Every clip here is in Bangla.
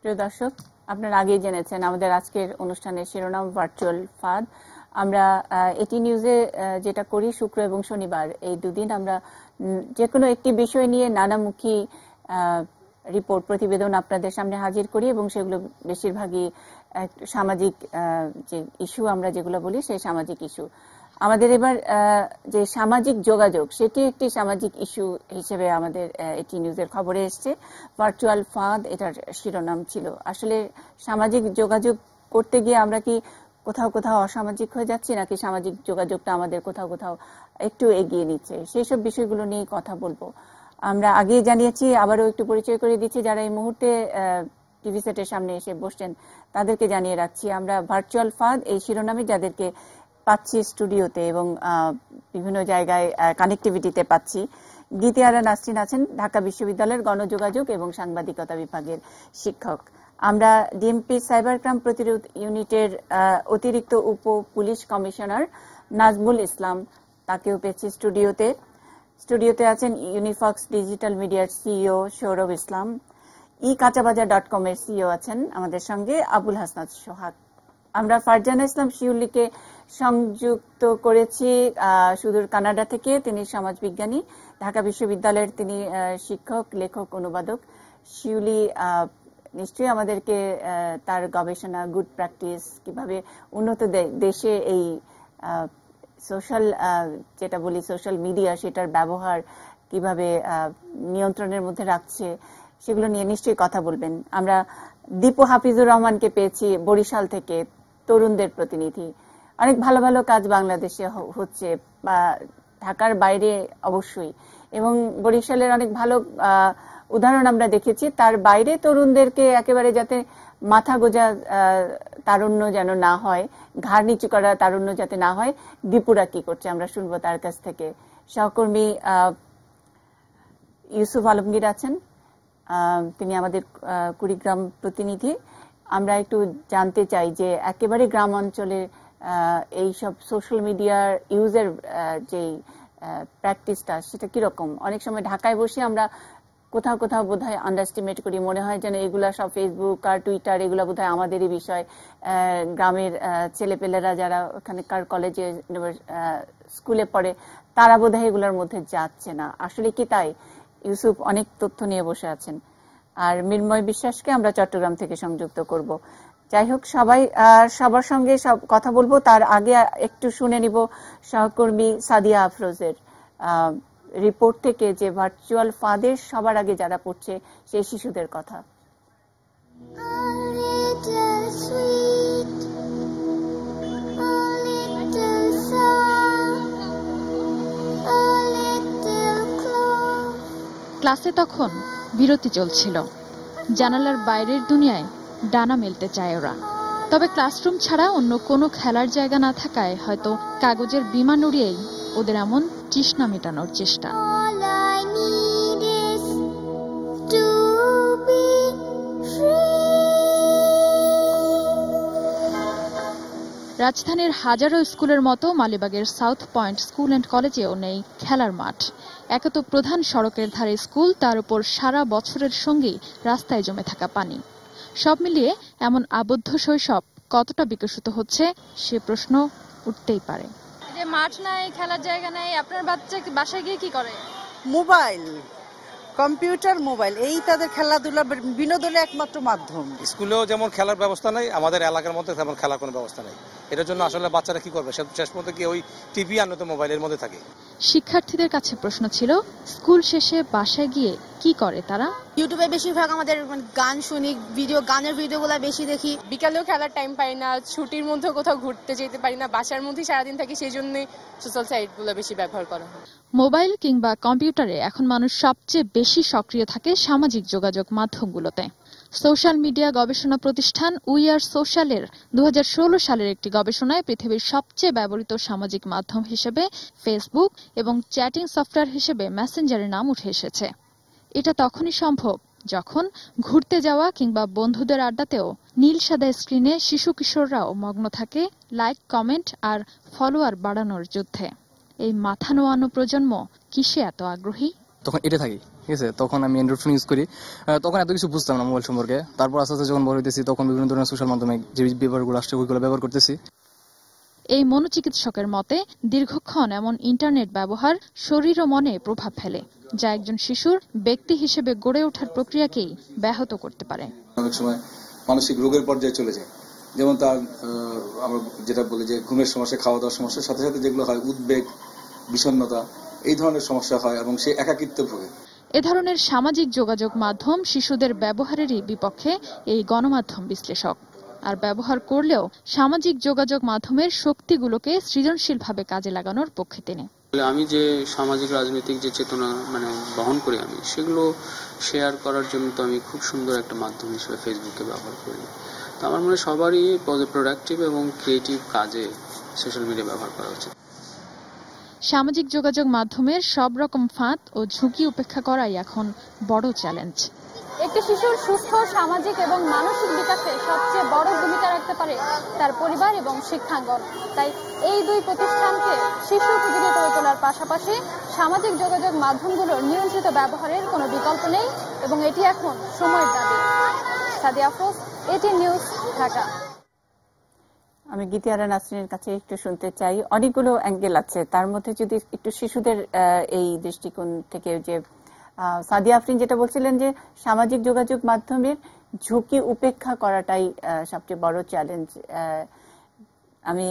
প্রিয় দর্শক, আপনারা আগেই জেনেছেন আমাদের আজকের অনুষ্ঠানের শিরোনাম ভার্চুয়াল ফাঁদ। আমরা এটি নিউজে যেটা করি শুক্র এবং শনিবার, এই দুদিন আমরা যে কোনো একটি বিষয় নিয়ে নানামুখী রিপোর্ট প্রতিবেদন আপনাদের সামনে হাজির করি এবং সেগুলো বেশিরভাগই সামাজিক যে ইস্যু আমরা যেগুলো বলি সেই সামাজিক ইস্যু। আমাদের এবার যে সামাজিক যোগাযোগ সেটি একটি সামাজিক ইস্যু হিসেবে আমাদের এটি নিউজের খবরে এসছে। ভার্চুয়াল ফাঁদ এটার শিরোনাম ছিল। আসলে সামাজিক যোগাযোগ করতে গিয়ে আমরা কি কোথাও কোথাও অসামাজিক হয়ে যাচ্ছি, নাকি সামাজিক যোগাযোগটা আমাদের কোথাও কোথাও একটু এগিয়ে নিচ্ছে, সেই সব বিষয়গুলো নিয়ে কথা বলবো। আমরা আগেই জানিয়েছি, আবারও একটু পরিচয় করে দিচ্ছি যারা এই মুহূর্তে টিভি সেটের সামনে এসে বসছেন তাদেরকে জানিয়ে রাখছি আমরা ভার্চুয়াল ফাঁদ এই শিরোনামে যাদেরকে পাচ্ছি স্টুডিওতে এবং বিভিন্ন জায়গায় কানেক্টিভিটিতে পাচ্ছি। গীতিয়ারা নাসরিন আছেন ঢাকা বিশ্ববিদ্যালয়ের গণযোগাযোগ এবং সাংবাদিকতা বিভাগের শিক্ষক। আমরা ডিএমপি সাইবার ক্রাইম প্রতিরোধ ইউনিটের অতিরিক্ত উপ পুলিশ কমিশনার নাজমুল ইসলাম, তাকেও পেয়েছি স্টুডিওতে আছেন ইউনিফক্স ডিজিটাল মিডিয়ার সিইও সৌরভ ইসলাম। কাঁচাবাজার.com এর সিইও আছেন আমাদের সঙ্গে আবুল হাসনাত সোহাগ। আমরা ফারজানা ইসলাম শিউলিকে সংযুক্ত করেছি সুদূর কানাডা থেকে। তিনি সমাজবিজ্ঞানী, ঢাকা বিশ্ববিদ্যালয়ের তিনি শিক্ষক, লেখক, অনুবাদক। শিউলি নিশ্চয়ই আমাদেরকে তার গবেষণা, গুড প্র্যাকটিস, কিভাবে উন্নত দেশে এই সোশ্যাল যেটা বলি সোশ্যাল মিডিয়া সেটার ব্যবহার কিভাবে নিয়ন্ত্রণের মধ্যে রাখছে সেগুলো নিয়ে নিশ্চয়ই কথা বলবেন। আমরা দীপু হাফিজুর রহমানকে পেয়েছি বরিশাল থেকে, তরুণদের প্রতিনিধি। অনেক ভালো ভালো কাজ বাংলাদেশে হচ্ছে বা ঢাকার বাইরে অবশ্যই, এবং বরিশালের অনেক ভালো উদাহরণ আমরা দেখেছি। তার বাইরে তরুণদেরকে একেবারে যাতে মাথা গোজা তারুণ্য যেন না হয়, ঘাড় নিচু করা তারুণ্য যাতে না হয়, দীপুরা কি করছে আমরা শুনবো তার কাছ থেকে। সহকর্মী ইউসুফ আলমগীর আছেন, তিনি আমাদের কুড়িগ্রাম প্রতিনিধি। আমরা একটু জানতে চাই যে একেবারে গ্রাম অঞ্চলে এইসব সোশ্যাল মিডিয়ার ইউজের যে প্র্যাকটিসটা সেটা কিরকম। অনেক সময় ঢাকায় বসে আমরা কোথাও কোথাও বোধহয় আন্ডারস্টিমেট করি, মনে হয় যেন এগুলা সব ফেসবুক আর টুইটার এগুলা বোধহয় আমাদেরই বিষয়। গ্রামের ছেলেপেলেরা যারা ওখানকার কলেজে স্কুলে পড়ে তারা বোধহয় এগুলোর মধ্যে যাচ্ছে না। আসলে কি তাই? ইউসুফ অনেক তথ্য নিয়ে বসে আছেন। আর মৃন্ময় বিশ্বাসকে আমরা চট্টগ্রাম থেকে সংযুক্ত করব। যাই হোক, সবার সঙ্গে সব কথা বলবো। তার আগে একটু শুনে নিব সহকর্মী সাদিয়া আফরোজের রিপোর্ট থেকে যে ভার্চুয়াল ফাঁদের সবার আগে যারা পড়ছে সেই শিশুদের কথা। ক্লাসে তখন বিরতি চলছিল। জানালার বাইরের দুনিয়ায় ডানা মেলতে চায় ওরা। তবে ক্লাসরুম ছাড়া অন্য কোনো খেলার জায়গা না থাকায় হয়তো কাগজের বিমান উড়িয়েই ওদের এমন তৃষ্ণা মেটানোর চেষ্টা। রাজধানীর হাজারো স্কুলের মতো মালিবাগের সাউথ পয়েন্ট স্কুল অ্যান্ড কলেজেও নেই খেলার মাঠ। একে তো প্রধান সড়কের ধারে স্কুল, তার উপর সারা বছরের সঙ্গী রাস্তায় জমে থাকা পানি। সব মিলিয়ে এমন আবদ্ধ শৈশব কতটা বিকশিত হচ্ছে সে প্রশ্ন উঠতেই পারে। যে মাঠ নাই, খেলার জায়গা নাই, আপনার বাচ্চা বাসায় গিয়ে কি করে? মোবাইল, কম্পিউটার, মোবাইল, এই তাদের খেলাধুলা বিনোদনের একমাত্র মাধ্যম। স্কুলেও যেমন খেলার ব্যবস্থা নাই, আমাদের এলাকার মধ্যে তেমন খেলার কোনো ব্যবস্থা নাই। এটার জন্য আসলে বাচ্চারা কি করবে, শেষ পর্যন্ত কি ওই টিভি আর নয়তো মোবাইলের মধ্যে থাকে। শিক্ষার্থীদের কাছে প্রশ্ন ছিল, স্কুল শেষে বাসায় গিয়ে কি করে তারা? ইউটিউবে বেশিরভাগ আমাদের গান শুনি, গানের ভিডিওগুলো বেশি দেখি। বিকালেও খেলার টাইম পাই না, ছুটির মধ্যে কোথাও ঘুরতে যেতে পারি না, বাসার মধ্যেই সারাদিন থাকি, সেই জন্যই সোশ্যাল সাইটগুলো বেশি ব্যবহার করা হয়। মোবাইল কিংবা কম্পিউটারে এখন মানুষ সবচেয়ে বেশি সক্রিয় থাকে সামাজিক যোগাযোগ মাধ্যমগুলোতে। সোশ্যাল মিডিয়া গবেষণা প্রতিষ্ঠান উই আর সোশ্যালের 2016 সালের একটি গবেষণায় পৃথিবীর সবচেয়ে ব্যবহৃত সামাজিক মাধ্যম হিসেবে ফেসবুক এবং চ্যাটিং সফটওয়্যার হিসেবে মেসেঞ্জারের নাম উঠে এসেছে। এটা তখনই সম্ভব যখন ঘুরতে যাওয়া কিংবা বন্ধুদের আড্ডাতেও নীল সাদা স্ক্রিনে শিশু কিশোররাও মগ্ন থাকে লাইক, কমেন্ট আর ফলোয়ার বাড়ানোর যুদ্ধে। এই মাথা নোয়ানো প্রজন্ম কিসে এত আগ্রহী? তখন এটা থাকে ঠিক আছে, তখন আমি অ্যান্ড্রয়েড ফোন ইউজ করি, তখন এত কিছু বুঝতাম না মোবাইল সম্পর্কে। তারপর আস্তে আস্তে যখন বড় হইতেছি তখন বিভিন্ন ধরনের সোশ্যাল মাধ্যমে যে ব্যবহারগুলো আসছে ওইগুলো ব্যবহার করতেছি। এই মনোচিকিৎসকের মতে দীর্ঘক্ষণ এমন ইন্টারনেট ব্যবহার শরীর ও মনে প্রভাব ফেলে, যা একজন শিশুর ব্যক্তি হিসেবে গড়ে ওঠার প্রক্রিয়াকেই ব্যাহত করতে পারে। অনেক সময় মানসিক রোগের পর্যায়ে চলে যায়, যেমন তার আমরা যেটা বলি যে ঘুমের সমস্যা, খাওয়া দাওয়ার সমস্যার সাথে সাথে যেগুলো হয় উদ্বেগ, বিষণ্ণতা, এই ধরনের সমস্যা হয় এবং সে একাকিত্বে ভোগে। এ ধরনের সামাজিক যোগাযোগ মাধ্যম শিশুদের ব্যবহারেরই বিপক্ষে এই গণমাধ্যম বিশ্লেষক। আর ব্যবহার করলেও সামাজিক যোগাযোগ মাধ্যমের শক্তিগুলোকে সৃজনশীলভাবে কাজে লাগানোর পক্ষে তিনি। আমি যে সামাজিক রাজনৈতিক যে চেতনা বহন করি আমি, সেগুলো শেয়ার করার জন্য তো আমি খুব সুন্দর একটা মাধ্যম হিসেবে ফেসবুককে ব্যবহার করি। তো আমার মনে হয় সবারই প্রোডাক্টিভ এবং ক্রিয়েটিভ কাজে সোশ্যাল মিডিয়া ব্যবহার করা উচিত। সামাজিক যোগাযোগ মাধ্যমের সব রকম ফাঁদ ও ঝুঁকি উপেক্ষা করাই এখন বড় চ্যালেঞ্জ। একটি শিশুর সুস্থ সামাজিক এবং মানসিক বিকাশে সবচেয়ে বড় ভূমিকা রাখতে পারে তার পরিবার এবং শিক্ষাঙ্গন। তাই এই দুই প্রতিষ্ঠানকে শিশু উপযোগী করে তোলার পাশাপাশি সামাজিক যোগাযোগ মাধ্যমগুলোর নিয়ন্ত্রিত ব্যবহারের কোনো বিকল্প নেই এবং এটি এখন সময়ের দাবি। সাদিয়া আফরোজ, এটি নিউজ, ঢাকা। আমি গীতিয়ারা নাসরিনের কাছে একটু শুনতে চাই, অনেকগুলো অ্যাঙ্গেল আছে, তার মধ্যে যদি একটু শিশুদের এই দৃষ্টিকোণ থেকে, যে সাদিয়া আফরিন যেটা বলছিলেন যে সামাজিক যোগাযোগ মাধ্যমের ঝুঁকি উপেক্ষা করাটাই সবচেয়ে বড় চ্যালেঞ্জ। আমি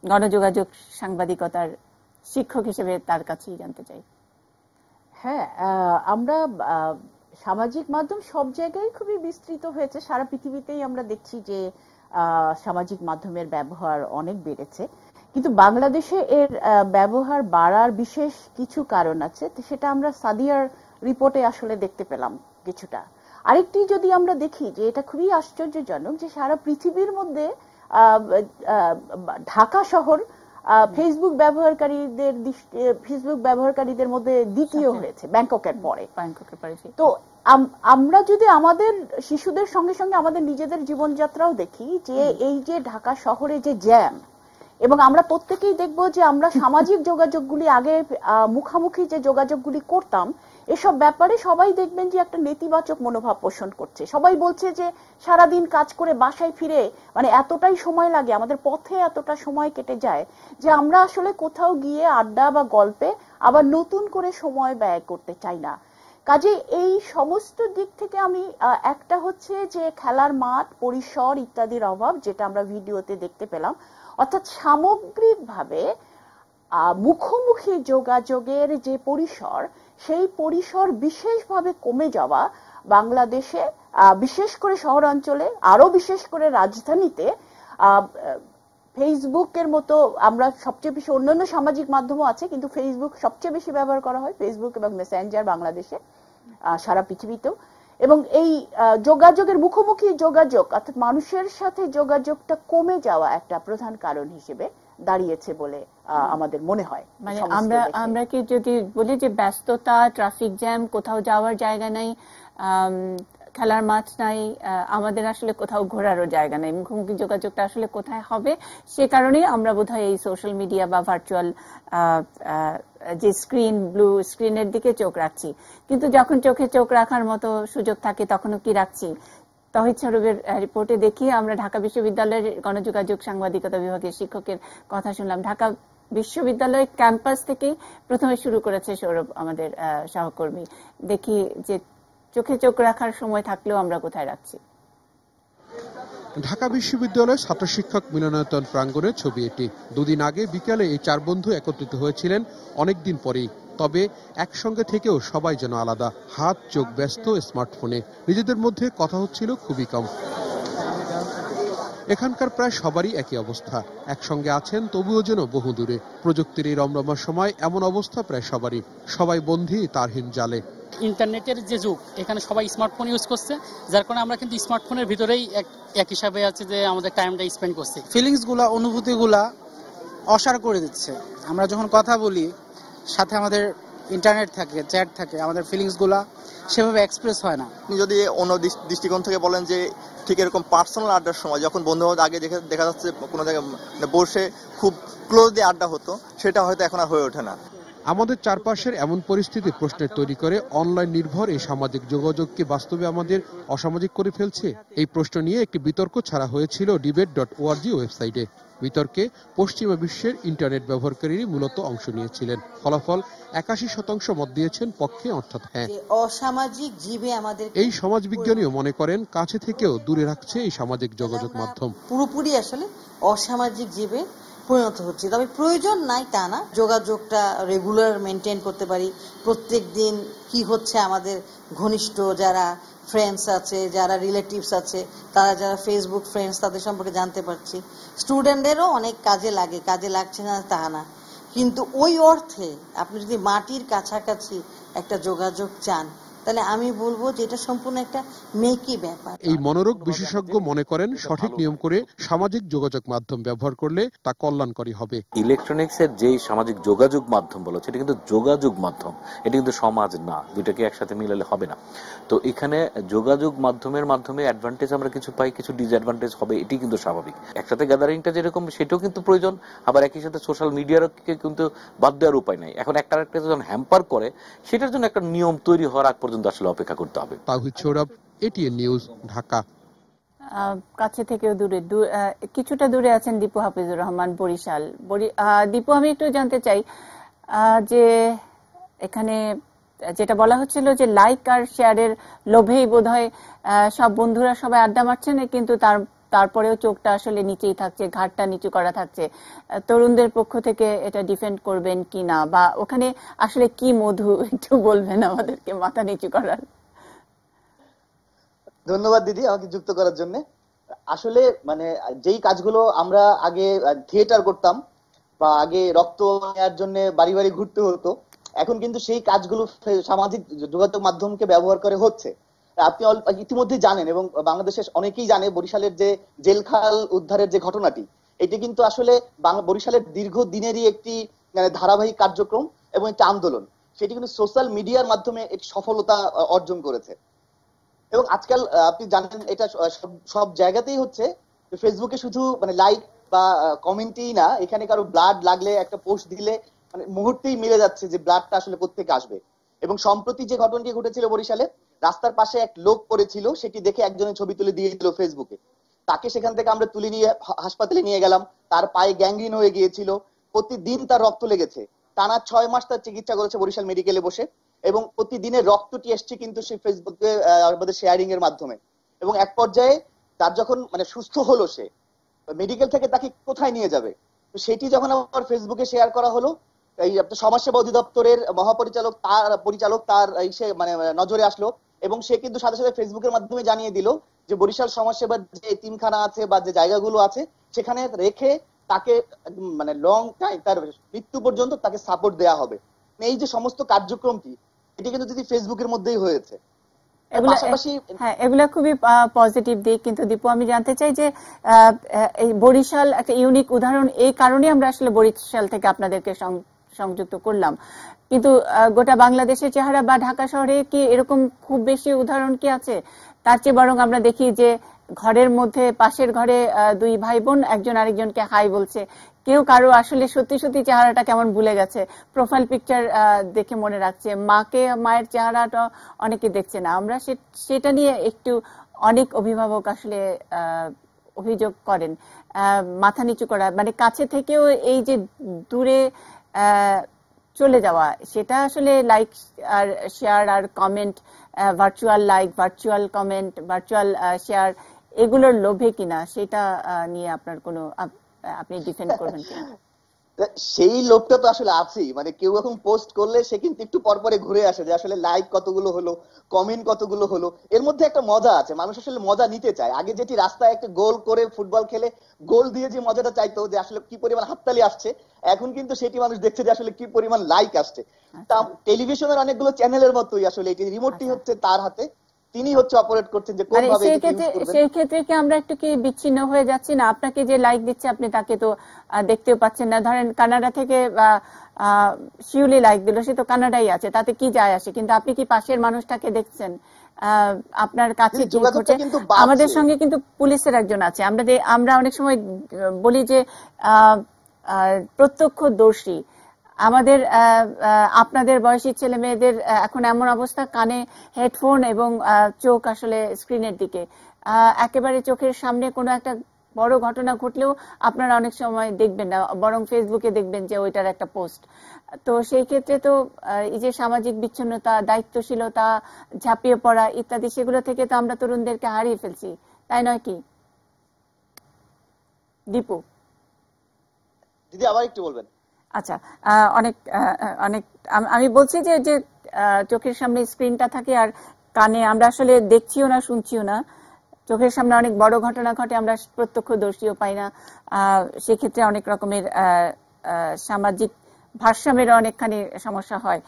গণযোগাযোগ সাংবাদিকতার শিক্ষক হিসেবে তার কাছেই জানতে চাই। হ্যাঁ, আমরা সামাজিক মাধ্যম সব জায়গায় খুবই বিস্তৃত হয়েছে, সারা পৃথিবীতেই আমরা দেখছি যে সামাজিক মাধ্যমের ব্যবহার অনেক বেড়েছে, কিন্তু বাংলাদেশে এর ব্যবহার বাড়ার বিশেষ কিছু কারণ আছে, সেটা আমরা সাদিয়ার রিপোর্টে আসলে দেখতে পেলাম কিছুটা। আরেকটি যদি আমরা দেখি যে এটা খুবই আশ্চর্যজনক যে সারা পৃথিবীর মধ্যে ঢাকা শহর ফেসবুক ব্যবহারকারীদের মধ্যে দ্বিতীয় হয়েছে ব্যাংককের পরে। তো আমরা যদি আমাদের শিশুদের সঙ্গে সঙ্গে আমাদের নিজেদের জীবনযাত্রাও দেখি যে এই যে ঢাকা শহরে যে জ্যাম, এবং আমরা প্রত্যেকেই দেখব যে আমরা সামাজিক যোগাযোগগুলি আগে মুখামুখি যে যোগাযোগগুলি করতাম, এসব ব্যাপারে সবাই দেখবেন যে একটা নেতিবাচক মনোভাব পোষণ করছে। সবাই বলছে যে সারাদিন কাজ করে বাসায় ফিরে এতটাই সময় লাগে, আমাদের পথে এতটা সময় কেটে যায় যে আমরা আসলে কোথাও গিয়ে আড্ডা বা গল্পে আবার নতুন করে সময় ব্যয় করতে চাই না। কাজে এই সমস্ত দিক থেকে আমি একটা হচ্ছে যে খেলার মাঠ, পরিসর ইত্যাদির অভাব, যেটা আমরা ভিডিওতে দেখতে পেলাম, অর্থাৎ সামগ্রিকভাবে মুখোমুখি যোগাযোগের যে পরিসর, সেই পরিসর বিশেষভাবে কমে যাওয়া বাংলাদেশে, বিশেষ করে শহরাঞ্চলে, আরো বিশেষ করে রাজধানীতে। ফেসবুকের মতো আমরা সবচেয়ে বেশি, অন্যান্য সামাজিক মাধ্যমও আছে কিন্তু ফেসবুক সবচেয়ে বেশি ব্যবহার করা হয়, ফেসবুক এবং মেসেঞ্জার বাংলাদেশে, সারা পৃথিবীতেও। এবং এই যোগাযোগের মুখোমুখি যোগাযোগ অর্থাৎ মানুষের সাথে যোগাযোগটা কমে যাওয়া একটা প্রধান কারণ হিসেবে দাঁড়িয়েছে বলে আমাদের মনে হয়। মানে আমরা কি যদি বলি যে ব্যস্ততা, ট্রাফিক জ্যাম, কোথাও যাওয়ার জায়গা নাই, খেলার মাঠ নাই, আমাদের আসলে কোথাও ঘোরারও জায়গা নাই, মুখোমুখি যোগাযোগটা আসলে কোথায় হবে, সে কারণেই আমরা বোধহয় এই সোশ্যাল মিডিয়া বা ভার্চুয়াল যে ব্লু স্ক্রিনের দিকে চোখ রাখছি। কিন্তু যখন চোখে চোখ রাখার মতো সুযোগ থাকে তখনও কি রাখছি? তহিদ স্বরূপের রিপোর্টে দেখি আমরা ঢাকা বিশ্ববিদ্যালয়ের গণযোগাযোগ সাংবাদিকতা বিভাগের শিক্ষকের কথা শুনলাম। ঢাকা বিশ্ববিদ্যালয় ক্যাম্পাস থেকেই প্রথমে শুরু করেছে সৌরভ, আমাদের সহকর্মী। দেখি যে চোখে চোখ রাখার সময় থাকলেও আমরা কোথায় রাখছি। ঢাকা বিশ্ববিদ্যালয়ের ছাত্র শিক্ষক মিলনায়তন প্রাঙ্গণের ছবি এটি। দুদিন আগে বিকেলে এই চার বন্ধু একত্রিত হয়েছিলেন অনেকদিন পরেই, তবে একসঙ্গে থেকেও সবাই যেন আলাদা, হাত চোখ ব্যস্ত স্মার্টফোনে, নিজেদের মধ্যে কথা হচ্ছিল খুবই কম। এখানকার প্রায় সবারই একই অবস্থা, একসঙ্গে আছেন তবুও যেন বহু দূরে। প্রযুক্তির এই রমরমার সময় এমন অবস্থা প্রায় সবারই, সবাই বন্ধী তারহীন জালে। ইন্টারনেটের যে যুগ, এখানে সবাই স্মার্টফোন ইউজ করছে, যার কারণে আমরা কিন্তু স্মার্টফোনের ভিতরেই এক হিসাবে আছে যে আমাদের টাইমটা স্পেন্ড করছি। ফিলিংস গুলা, অনুভূতি গুলা অসার করে দিচ্ছে। আমরা যখন কথা বলি, সাথে আমাদের ইন্টারনেট থাকে, চ্যাট থাকে, আমাদের ফিলিংস গুলা সেভাবে এক্সপ্রেস হয় না। আপনি যদি অন্য দৃষ্টিকোণ থেকে বলেন যে ঠিক এরকম পার্সোনাল আড্ডার সময় যখন বন্ধু আগে দেখা যাচ্ছে কোনো জায়গায় বসে খুব ক্লোজলি আড্ডা হতো, সেটা হয়তো এখন আর হয়ে ওঠে না। আমাদের চারপাশের এমন পরিস্থিতি প্রশ্নের তৈরি করে অনলাইন নির্ভর এই সামাজিক যোগাযোগকে বাস্তবে আমাদের অসামাজিক করে ফেলছে। এই প্রশ্ন নিয়ে একটি বিতর্ক ছাড়া হয়েছিল debate.org ওয়েবসাইটে। বিতর্কে পশ্চিমা বিশ্বের ইন্টারনেট ব্যবহারকারীরা মূলত অংশ নিয়েছিলেন। ফলাফল 81% মত দিয়েছেন পক্ষে, অর্থাৎ হ্যাঁ। অসামাজিক জীবে আমাদের এই সমাজবিজ্ঞানীও মনে করেন কাছে থেকেও দূরে রাখছে এই সামাজিক যোগাযোগ মাধ্যম। পুরোপুরি আসলে অসামাজিক জীবে পরিণত হচ্ছে। তবে প্রয়োজন নাই তা না, যোগাযোগটা রেগুলার মেনটেন করতে পারি। প্রত্যেক দিন কি হচ্ছে আমাদের ঘনিষ্ঠ যারা ফ্রেন্ডস আছে, যারা রিলেটিভস আছে, তারা যারা ফেসবুক ফ্রেন্ডস, তাদের সম্পর্কে জানতে পারছি। স্টুডেন্টদেরও অনেক কাজে লাগে, কাজে লাগছে না তা না, কিন্তু ওই অর্থে আপনি যদি মাটির কাছাকাছি একটা যোগাযোগ চান তাহলে আমি বলবো যে এটা সম্পূর্ণ একটা মেকি ব্যাপার। এই মনোরোগ বিশেষজ্ঞ মনে করেন সঠিক নিয়ম করে সামাজিক যোগাযোগ মাধ্যম ব্যবহার করলে তা কল্যাণকরী হবে। ইলেকট্রনিক্সের যেই সামাজিক যোগাযোগ মাধ্যম বলো, সেটা কিন্তু যোগাযোগ মাধ্যম, এটা কিন্তু সমাজ না। দুইটাকে একসাথে মিলালে হবে না। তো এখানে যোগাযোগ মাধ্যমের মাধ্যমে অ্যাডভান্টেজ আমরা কিছু পাই, কিছু ডিসঅ্যাডভান্টেজ হবে, এটি কিন্তু স্বাভাবিক। একসাথে গ্যাদারিংটা যেরকম সেটাও কিন্তু প্রয়োজন, আবার একই সাথে সোশ্যাল মিডিয়াকে কিন্তু বাদ দেওয়ার উপায় নাই। এখন একটা যখন হ্যাম্পার করে, সেটার জন্য একটা নিয়ম তৈরি হওয়ার আগ পর্যন্ত আসলে অপেক্ষা করতে হবে। তাওহিদ সৌরভ, এটিএন নিউজ, ঢাকা। কাছে থেকেও দূরে কিছুটা দূরে আছেন দীপু হাফিজুর রহমান, বরিশাল। দীপু, আমি একটু জানতে চাই যে এখানে যেটা বলা হচ্ছিল যে লাইক আর শেয়ারের লোভেই বোধহয় সব বন্ধুরা সবাই আড্ডা মারছেন, কিন্তু তারপরেও চোখটা আসলে নিচেই থাকছে, ঘাটটা নিচু করা থাকছে। তরুণদের পক্ষ থেকে এটা ডিফেন্ড করবেন কি না, বা ওখানে আসলে কি মধু একটু বলবেন আমাদেরকে মাথা নিচু করার? ধন্যবাদ দিদি আমাকে যুক্ত করার জন্য। আসলে মানে যেই কাজগুলো আমরা আগে থিয়েটার করতাম বা আগে রক্ত নেওয়ার জন্য বাড়ি বাড়ি ঘুরতে হতো, এখন কিন্তু সেই কাজগুলো সামাজিক যোগাযোগ মাধ্যমকে ব্যবহার করে হচ্ছে। আপনি ইতিমধ্যে জানেন এবং বাংলাদেশের অনেকেই জানে বরিশালের যে জেলখাল উদ্ধারের যে ঘটনাটি, এটি কিন্তু আসলে বরিশালের দীর্ঘ দিনেরই একটি ধারাবাহিক কার্যক্রম এবং একটি আন্দোলন। সেটি কিন্তু সোশ্যাল মিডিয়ার মাধ্যমে একটি সফলতা অর্জন করেছে। এবং আজকাল আপনি জানেন এটা সব জায়গাতেই হচ্ছে। ফেসবুকে শুধু মানে লাইক বা কমেন্টই না, এখানে কারো ব্লাড লাগলে একটা পোস্ট দিলে মানে মুহূর্তেই মিলে যাচ্ছে যে ব্লাডটা আসলে কোত্থেকে আসবে। এবং সম্প্রতি যে ঘটনাটি ঘটেছিল বরিশালে, রাস্তার পাশে এক লোক পড়েছিল, সেটি দেখে একজনের ছবি তুলে দিয়ে দিল ফেসবুকে। তাকে সেখান থেকে আমরা তুলে নিয়ে হাসপাতালে নিয়ে গেলাম। তার পায়ে গ্যাংগ্রিন হয়ে গিয়েছিল, প্রতিদিন তার রক্ত লেগেছে। টানা 6 মাস তার চিকিৎসা করেছে বরিশাল মেডিকেলে বসে, এবং প্রতিদিনের রক্তটি এসছে কিন্তু সে ফেসবুকে আমাদের শেয়ারিং এর মাধ্যমে। এবং এক পর্যায়ে তার যখন মানে সুস্থ হলো, সে মেডিকেল থেকে তাকে কোথায় নিয়ে যাবে, সেটি যখন আবার ফেসবুকে শেয়ার করা হলো, এই সমাজসেবা অধিদপ্তরের মহাপরিচালক তার মানে নজরে আসলো, এবং সে কিন্তু সাথে সাথে ফেসবুকের মাধ্যমে জানিয়ে দিল যে বরিশাল সমাজসেবার যে এতিমখানা আছে বা যে জায়গাগুলো আছে সেখানে রেখে তাকে মানে লং টাইম, তার মৃত্যু পর্যন্ত তাকে সাপোর্ট দেওয়া হবে। এই যে সমস্ত কার্যক্রমটি, এটি কিন্তু যদি ফেসবুকের মধ্যেই হয়েছে। হ্যাঁ, এগুলা খুবই পজিটিভ দিক। কিন্তু দীপু, আমি জানতে চাই যে এই বরিশাল একটা ইউনিক উদাহরণ, এই কারণে আমরা আসলে বরিশাল থেকে আপনাদেরকে সংযুক্ত করলাম। কিন্তু গোটা বাংলাদেশের চেহারা বা ঢাকা শহরে কি এরকম খুব বেশি উদাহরণ কি আছে? তার চেয়ে বরং আমরা দেখি যে ঘরের মধ্যে পাশের ঘরে দুই ভাই বোন একজন আরেকজনকে হাই বলছে, কেউ কারো আসলে সত্যি সত্যি চেহারাটা কেমন ভুলে গেছে, প্রোফাইল পিকচার দেখে মনে রাখছে, মায়ের চেহারাটা অনেকে দেখছে না। আমরা সেটা নিয়ে একটু অনেক অভিভাবক আসলে অভিযোগ করেন মাথা নিচু করা, মানে কাছে থেকেও এই যে দূরে চলে যাওয়া, সেটা আসলে লাইক আর শেয়ার আর comment, virtual like, virtual comment, virtual share, এগুলোর লোভে কিনা, সেটা নিয়ে আপনার কোনো আপনি ডিফেন্ড করবেন কিনা? সেই লোভটা তো আসলে আছেই। মানে কেউ এখন পোস্ট করলে সে কিন্তু একটু পরপরে ঘুরে আসে যে আসলে লাইক কতগুলো হলো, কমেন্ট কতগুলো হলো। এর মধ্যে একটা মজা আছে, মানুষ আসলে মজা নিতে চায়। আগে যেটি রাস্তায় একটা গোল করে ফুটবল খেলে গোল দিয়ে যে মজাটা চাইতো যে আসলে কি পরিমাণ হাততালি আসছে, এখন কিন্তু সেটি মানুষ দেখছে যে আসলে কি পরিমাণ লাইক আসছে। তা টেলিভিশনের অনেকগুলো চ্যানেলের মতোই আসলে এটি রিমোটটি হচ্ছে তার হাতে, তিনি হচ্ছে অপারেট করছেন যে কোন ভাবে সেই ক্ষেত্রে কি আমরা একটু কি বিচ্ছিন্ন হয়ে যাচ্ছি না? আপনাকে যে লাইক দিচ্ছে আপনি তাকে তো দেখতেও পাচ্ছেন না। ধরেন কানাডা থেকে শিউলি লাইক দিল, সে তো কানাডাই আছে, তাতে কি যায় আসে, কিন্তু আপনি কি পাশের মানুষটাকে দেখছেন? আপনার কাছে আমাদের সঙ্গে কিন্তু পুলিশের একজন আছে, আমরা অনেক সময় বলি যে প্রত্যক্ষদর্শী, আমাদের আপনাদের বয়সী ছেলে মেয়েদের এখন এমন অবস্থা, কানে হেডফোন এবং চোখ আসলে স্ক্রিনের দিকে, একেবারে চোখের সামনে কোনো একটা বড় ঘটনা ঘটলেও আপনারা অনেক সময় দেখবেন না, বরং ফেসবুকে দেখবেন যে ওইটার একটা পোস্ট। তো সেই ক্ষেত্রে তো এই যে সামাজিক বিচ্ছিন্নতা, দায়িত্বশীলতা, ঝাঁপিয়ে পড়া ইত্যাদি, সেগুলো থেকে তো আমরা তরুণদেরকে হারিয়ে ফেলছি, তাই নয় কি দীপু? দিদি আবার একটু বলবেন। আচ্ছা, অনেক অনেক আমি বলছি যে যে চোখের সামনে স্ক্রিনটা থাকে আর কানে আমরা আসলে দেখছিও না, শুনছিও না, চোখের সামনে অনেক বড় ঘটনা ঘটে, আমরা প্রত্যক্ষদর্শীও পাই না। সেক্ষেত্রে অনেক রকমের সামাজিক ভারসাম্যের অনেকখানি সমস্যা হয়।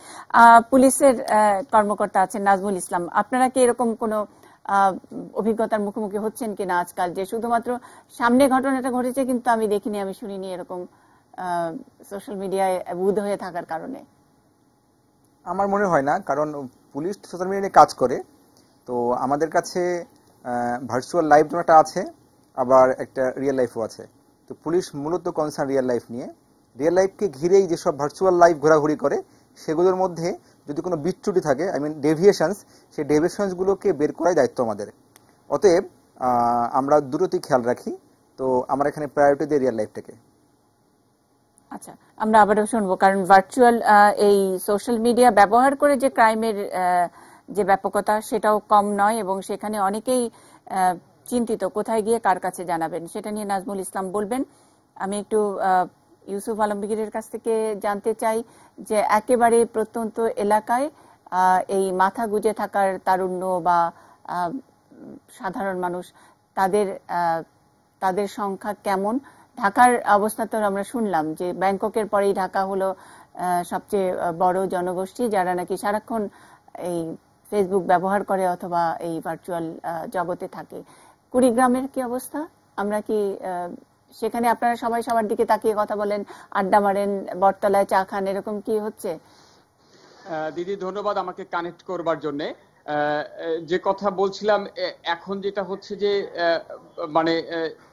পুলিশের কর্মকর্তা আছেন নাজমুল ইসলাম, আপনারা কি এরকম কোনো অভিজ্ঞতার মুখোমুখি হচ্ছেন কিনা আজকাল, যে শুধুমাত্র সামনে ঘটনাটা ঘটেছে কিন্তু আমি দেখিনি, আমি শুনিনি, এরকম সোশ্যাল মিডিয়ায় বুধ হয়ে থাকার কারণে? আমার মনে হয় না, কারণ পুলিশ সোশ্যাল মিডিয়া নিয়ে কাজ করে। তো আমাদের কাছে ভার্চুয়াল লাইফ একটা আছে, আবার একটা রিয়েল লাইফও আছে। তো পুলিশ মূলত কনসার্ন রিয়েল লাইফ নিয়ে। রিয়েল লাইফকে ঘিরেই যেসব ভার্চুয়াল লাইফ ঘোরাঘুরি করে, সেগুলোর মধ্যে যদি কোনো বিচ্যুতি থাকে, ডেভিয়েশনস, সেই ডেভিয়েশনসগুলোকে বের করাই দায়িত্ব আমাদের। অতএব আমরা দুটোতেই খেয়াল রাখি। তো আমরা এখানে প্রায়োরিটি দিই রিয়েল লাইফটাকে। আচ্ছা, আমরা আবারও শুনবো, কারণ ভার্চুয়াল এই সোশ্যাল মিডিয়া ব্যবহার করে যে ক্রাইমের যে ব্যাপকতা, সেটাও কম নয়, এবং সেখানে অনেকেই চিন্তিত কোথায় গিয়ে কার কাছে জানাবেন, সেটা নিয়ে নাজমুল ইসলাম বলবেন। আমি একটু ইউসুফ আলমগীরের কাছ থেকে জানতে চাই যে একেবারে প্রত্যন্ত এলাকায় এই মাথা গুজে থাকার তারুণ্য বা সাধারণ মানুষ, তাদের সংখ্যা কেমন? ঢাকার অবস্থা তো আমরা শুনলাম যে ব্যাংককের পরেই ঢাকা হলো সবচেয়ে বড় জনগোষ্ঠী যারা নাকি সারাক্ষণ এই ফেসবুক ব্যবহার করে অথবা এই ভার্চুয়াল জগতে থাকে। কুড়িগ্রামের কি অবস্থা? আমরা কি সেখানে আপনারা সবাই সবার দিকে তাকিয়ে কথা বলেন, আড্ডা মারেন, বটতলায় চা খান, এরকম কি হচ্ছে? দিদি ধন্যবাদ আমাকে কানেক্ট করবার জন্য। যে কথা বলছিলাম, এখন যেটা হচ্ছে যে মানে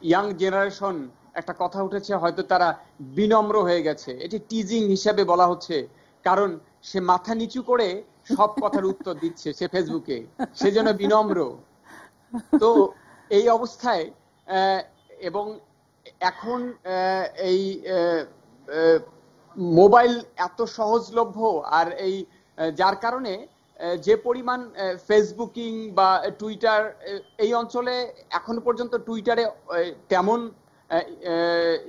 ইয়াং জেনারেশন, একটা কথা উঠেছে, হয়তো তারা বিনম্র হয়ে গেছে। এটি টিজিং হিসাবে বলা হচ্ছে, কারণ সে মাথা নিচু করে সব কথার উত্তর দিচ্ছে সে ফেসবুকে, সেজন্য বিনম্র। তো এই অবস্থায় এবং এখন এই মোবাইল এত সহজলভ্য, আর এই যার কারণে যে পরিমাণ ফেসবুকিং বা টুইটার, এই অঞ্চলে এখন পর্যন্ত টুইটারে তেমন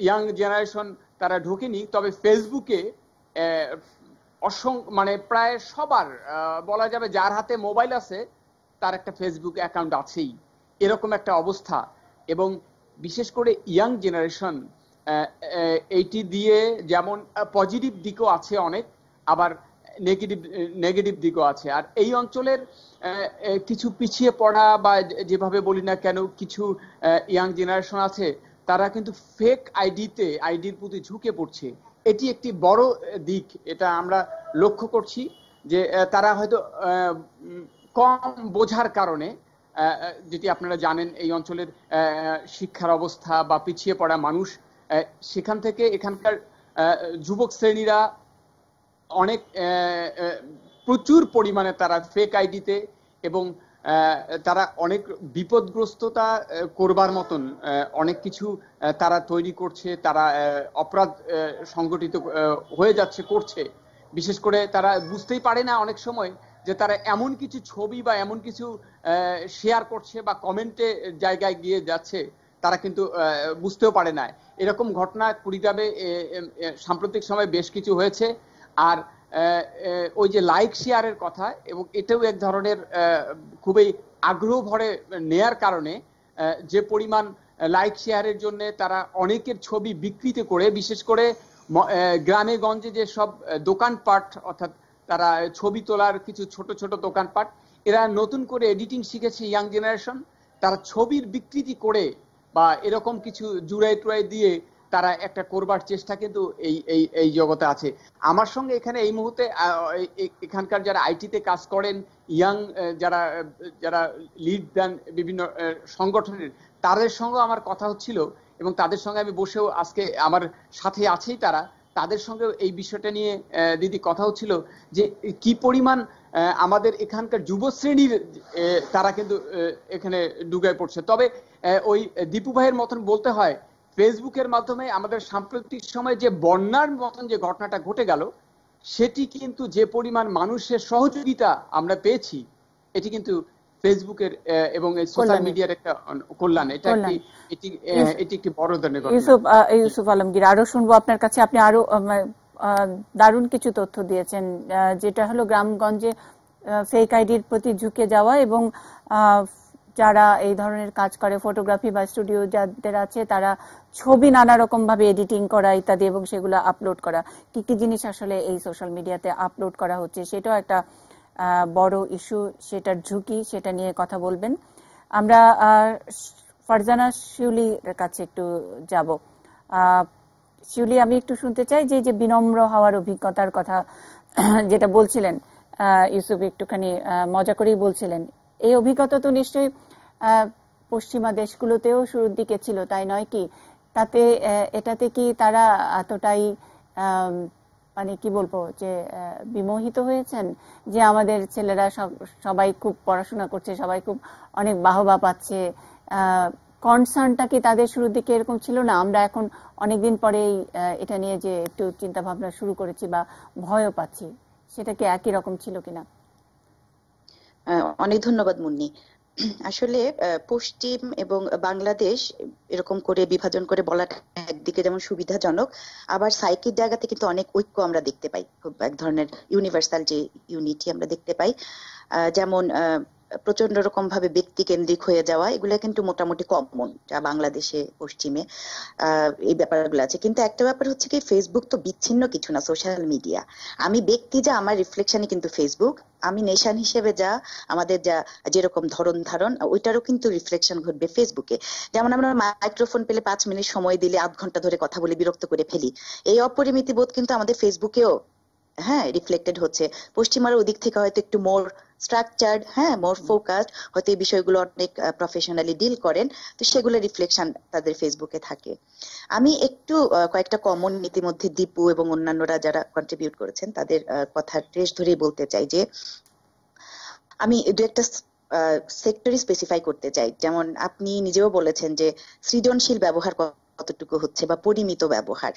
ইয়াং জেনারেশন তারা ঢোকেনি, তবে ফেসবুকে মানে প্রায় সবার বলা যাবে যার হাতে মোবাইল আছে তার একটা ফেসবুক অ্যাকাউন্ট আছেই, এরকম একটা অবস্থা। এবং বিশেষ করে ইয়াং জেনারেশন এইটি দিয়ে যেমন পজিটিভ দিকও আছে অনেক, আবার নেগেটিভ দিকও আছে। আর এই অঞ্চলের কিছু পিছিয়ে পড়া বা যেভাবে বলি না কেন, কিছু ইয়াং জেনারেশন আছে তারা কিন্তু ফেক আইডির প্রতি ঝুঁকে পড়ছে। এটি একটি বড় দিক, এটা আমরা লক্ষ্য করছি যে তারা হয়তো কম বোঝার কারণে, যেটি আপনারা জানেন এই অঞ্চলের শিক্ষার অবস্থা বা পিছিয়ে পড়া মানুষ, সেখান থেকে এখানকার যুবক শ্রেণীরা অনেক প্রচুর পরিমাণে তারা ফেক আইডিতে, এবং তারা অনেক বিপদগ্রস্ততা করবার মতন অনেক কিছু তারা তৈরি করছে, তারা অপরাধ সংগঠিত হয়ে যাচ্ছে, করছে। বিশেষ করে তারা বুঝতেই পারে না অনেক সময় যে তারা এমন কিছু ছবি বা এমন কিছু শেয়ার করছে বা কমেন্টে জায়গায় গিয়ে যাচ্ছে, তারা কিন্তু বুঝতেও পারে না। এরকম ঘটনা কুড়িগ্রামে সাম্প্রতিক সময় বেশ কিছু হয়েছে। আর ওই যে লাইক শেয়ারের কথা, এবং এটাও এক ধরনের খুবই আগ্রহ ভরে নেয়ার কারণে যে পরিমাণ লাইক শেয়ারের জন্য তারা অনেকের ছবি বিকৃত করে, বিশেষ করে গ্রামে গঞ্জে যে সব দোকানপাট, অর্থাৎ তারা ছবি তোলার কিছু ছোট ছোট দোকানপাট, এরা নতুন করে এডিটিং শিখেছে ইয়াং জেনারেশন, তারা ছবির বিকৃতি করে বা এরকম কিছু জুড়াই টুড়াই দিয়ে তারা একটা করবার চেষ্টা কিন্তু এই জগতে আছে। আমার সঙ্গে এখানে এই মুহূর্তে এখানকার যারা আইটিতে কাজ করেন, ইয়াং যারা লিড দেন বিভিন্ন সংগঠনের, তাদের সঙ্গে আমার কথা হচ্ছিল, এবং তাদের সঙ্গে আমি বসেও আজকে আমার সাথে আছেই, তাদের সঙ্গে এই বিষয়টা নিয়ে দিদি কথা হচ্ছিল যে কি পরিমাণ আমাদের এখানকার যুবশ্রেণীর তারা কিন্তু এখানে ডুবে পড়ছে। তবে ওই দীপু ভাইয়ের মতন বলতে হয়, ফেসবুকের মাধ্যমে আমাদের সাম্প্রতিক সময়ে যে বন্যার মতন যে ঘটনাটা ঘটে গেল, সেটি কিন্তু যে পরিমাণ মানুষের সহযোগিতা আমরা পেয়েছি, এটি কিন্তু ফেসবুকের এবং সোশ্যাল মিডিয়ার একটা কল্যাণ। এটি একটি বড় ধরনের ঘটনা। ইউসুফ আলমগীর, আরো শুনবো আপনার কাছে। আপনি আরো দারুণ কিছু তথ্য দিয়েছেন, যেটা হলো গ্রামগঞ্জে ফেক আইডির প্রতি ঝুঁকে যাওয়া এবং যারা এই ধরনের কাজ করে, ফটোগ্রাফি বা স্টুডিও যাদের আছে, তারা ছবি নানা রকম ভাবে এডিটিং করা ইত্যাদি এবং সেগুলো আপলোড করা। কি কি জিনিস আসলে এই সোশ্যাল মিডিয়াতে আপলোড করা হচ্ছে, সেটাও একটা বড় ইস্যু, সেটার ঝুঁকি, সেটা নিয়ে কথা বলবেন। আমরা ফারজানা শিউলির কাছে একটু যাব। শিউলি, আমি একটু শুনতে চাই যে বিনম্র হওয়ার অভিজ্ঞতার কথা যেটা বলছিলেন ইউসুফ, একটুখানি মজা করেই বলছিলেন, এই অভিজ্ঞতা তো নিশ্চয়ই পশ্চিমা দেশগুলোতেও শুরুর দিকে ছিল, তাই নয় কি? এটাতে কি তারা এতটাই মানে কি বলবো যে বিমোহিত হয়েছেন যে আমাদের ছেলেরা সবাই খুব পড়াশোনা করছে, সবাই খুব অনেক বাহবা পাচ্ছে? কনসার্নটা কি তাদের শুরুর দিকে এরকম ছিল না? আমরা এখন অনেকদিন পরেই এটা নিয়ে যে একটু চিন্তা ভাবনা শুরু করেছি বা ভয়ও পাচ্ছি, সেটা কি একই রকম ছিল কিনা? অনেক ধন্যবাদ মুন্নি। আসলে পশ্চিম এবং বাংলাদেশ এরকম করে বিভাজন করে বলাটা একদিকে যেমন সুবিধাজনক, আবার সাইকির জায়গাতে কিন্তু অনেক ঐক্য আমরা দেখতে পাই, খুব এক ধরনের ইউনিভার্সাল যে ইউনিটি আমরা দেখতে পাই। যেমন প্রচন্ড রকম ভাবে ব্যক্তি কেন্দ্রিক হয়ে যাওয়া, এগুলো কিন্তু মোটামুটি কমন যা বাংলাদেশে পশ্চিমে এই ব্যাপারগুলো আছে। কিন্তু একটা ব্যাপার হচ্ছে কি, ফেসবুক তো বিচ্ছিন্ন কিছু না, সোশ্যাল মিডিয়া। আমি ব্যক্তি যা, আমার রিফ্লেকশনই কিন্তু ফেসবুক। আমি নেশান হিসেবে যা, আমাদের যা যেরকম ধরন ধারণ, ওইটারও কিন্তু রিফ্লেকশন ঘটবে ফেসবুকে। যেমন আমরা মাইক্রোফোন পেলে 5 মিনিট সময় দিলে আধ ঘন্টা ধরে কথা বলে বিরক্ত করে ফেলি, এই অপরিমিতি বোধ কিন্তু আমাদের ফেসবুকেও রিফ্লেক্টেড হচ্ছে। পশ্চিমারা ওদিক থেকে হয়তো একটু মোর স্ট্রাকচার্ড, মোর ফোকাসড, হয়তো এই বিষয়গুলো অনেক প্রফেশনালি ডিল করেন, তো সেগুলো রিফ্লেকশন তাদের ফেসবুকে থাকে। আমি একটু কয়েকটা কমন ইতিমধ্যে দীপু এবং অন্যান্যরা যারা কন্ট্রিবিউট করেছেন তাদের কথা ট্রেস ধরেই বলতে চাই যে আমি দু একটা সেক্টরই স্পেসিফাই করতে চাই। যেমন আপনি নিজেও বলেছেন যে সৃজনশীল ব্যবহার কতটুকু হচ্ছে বা পরিমিত ব্যবহার।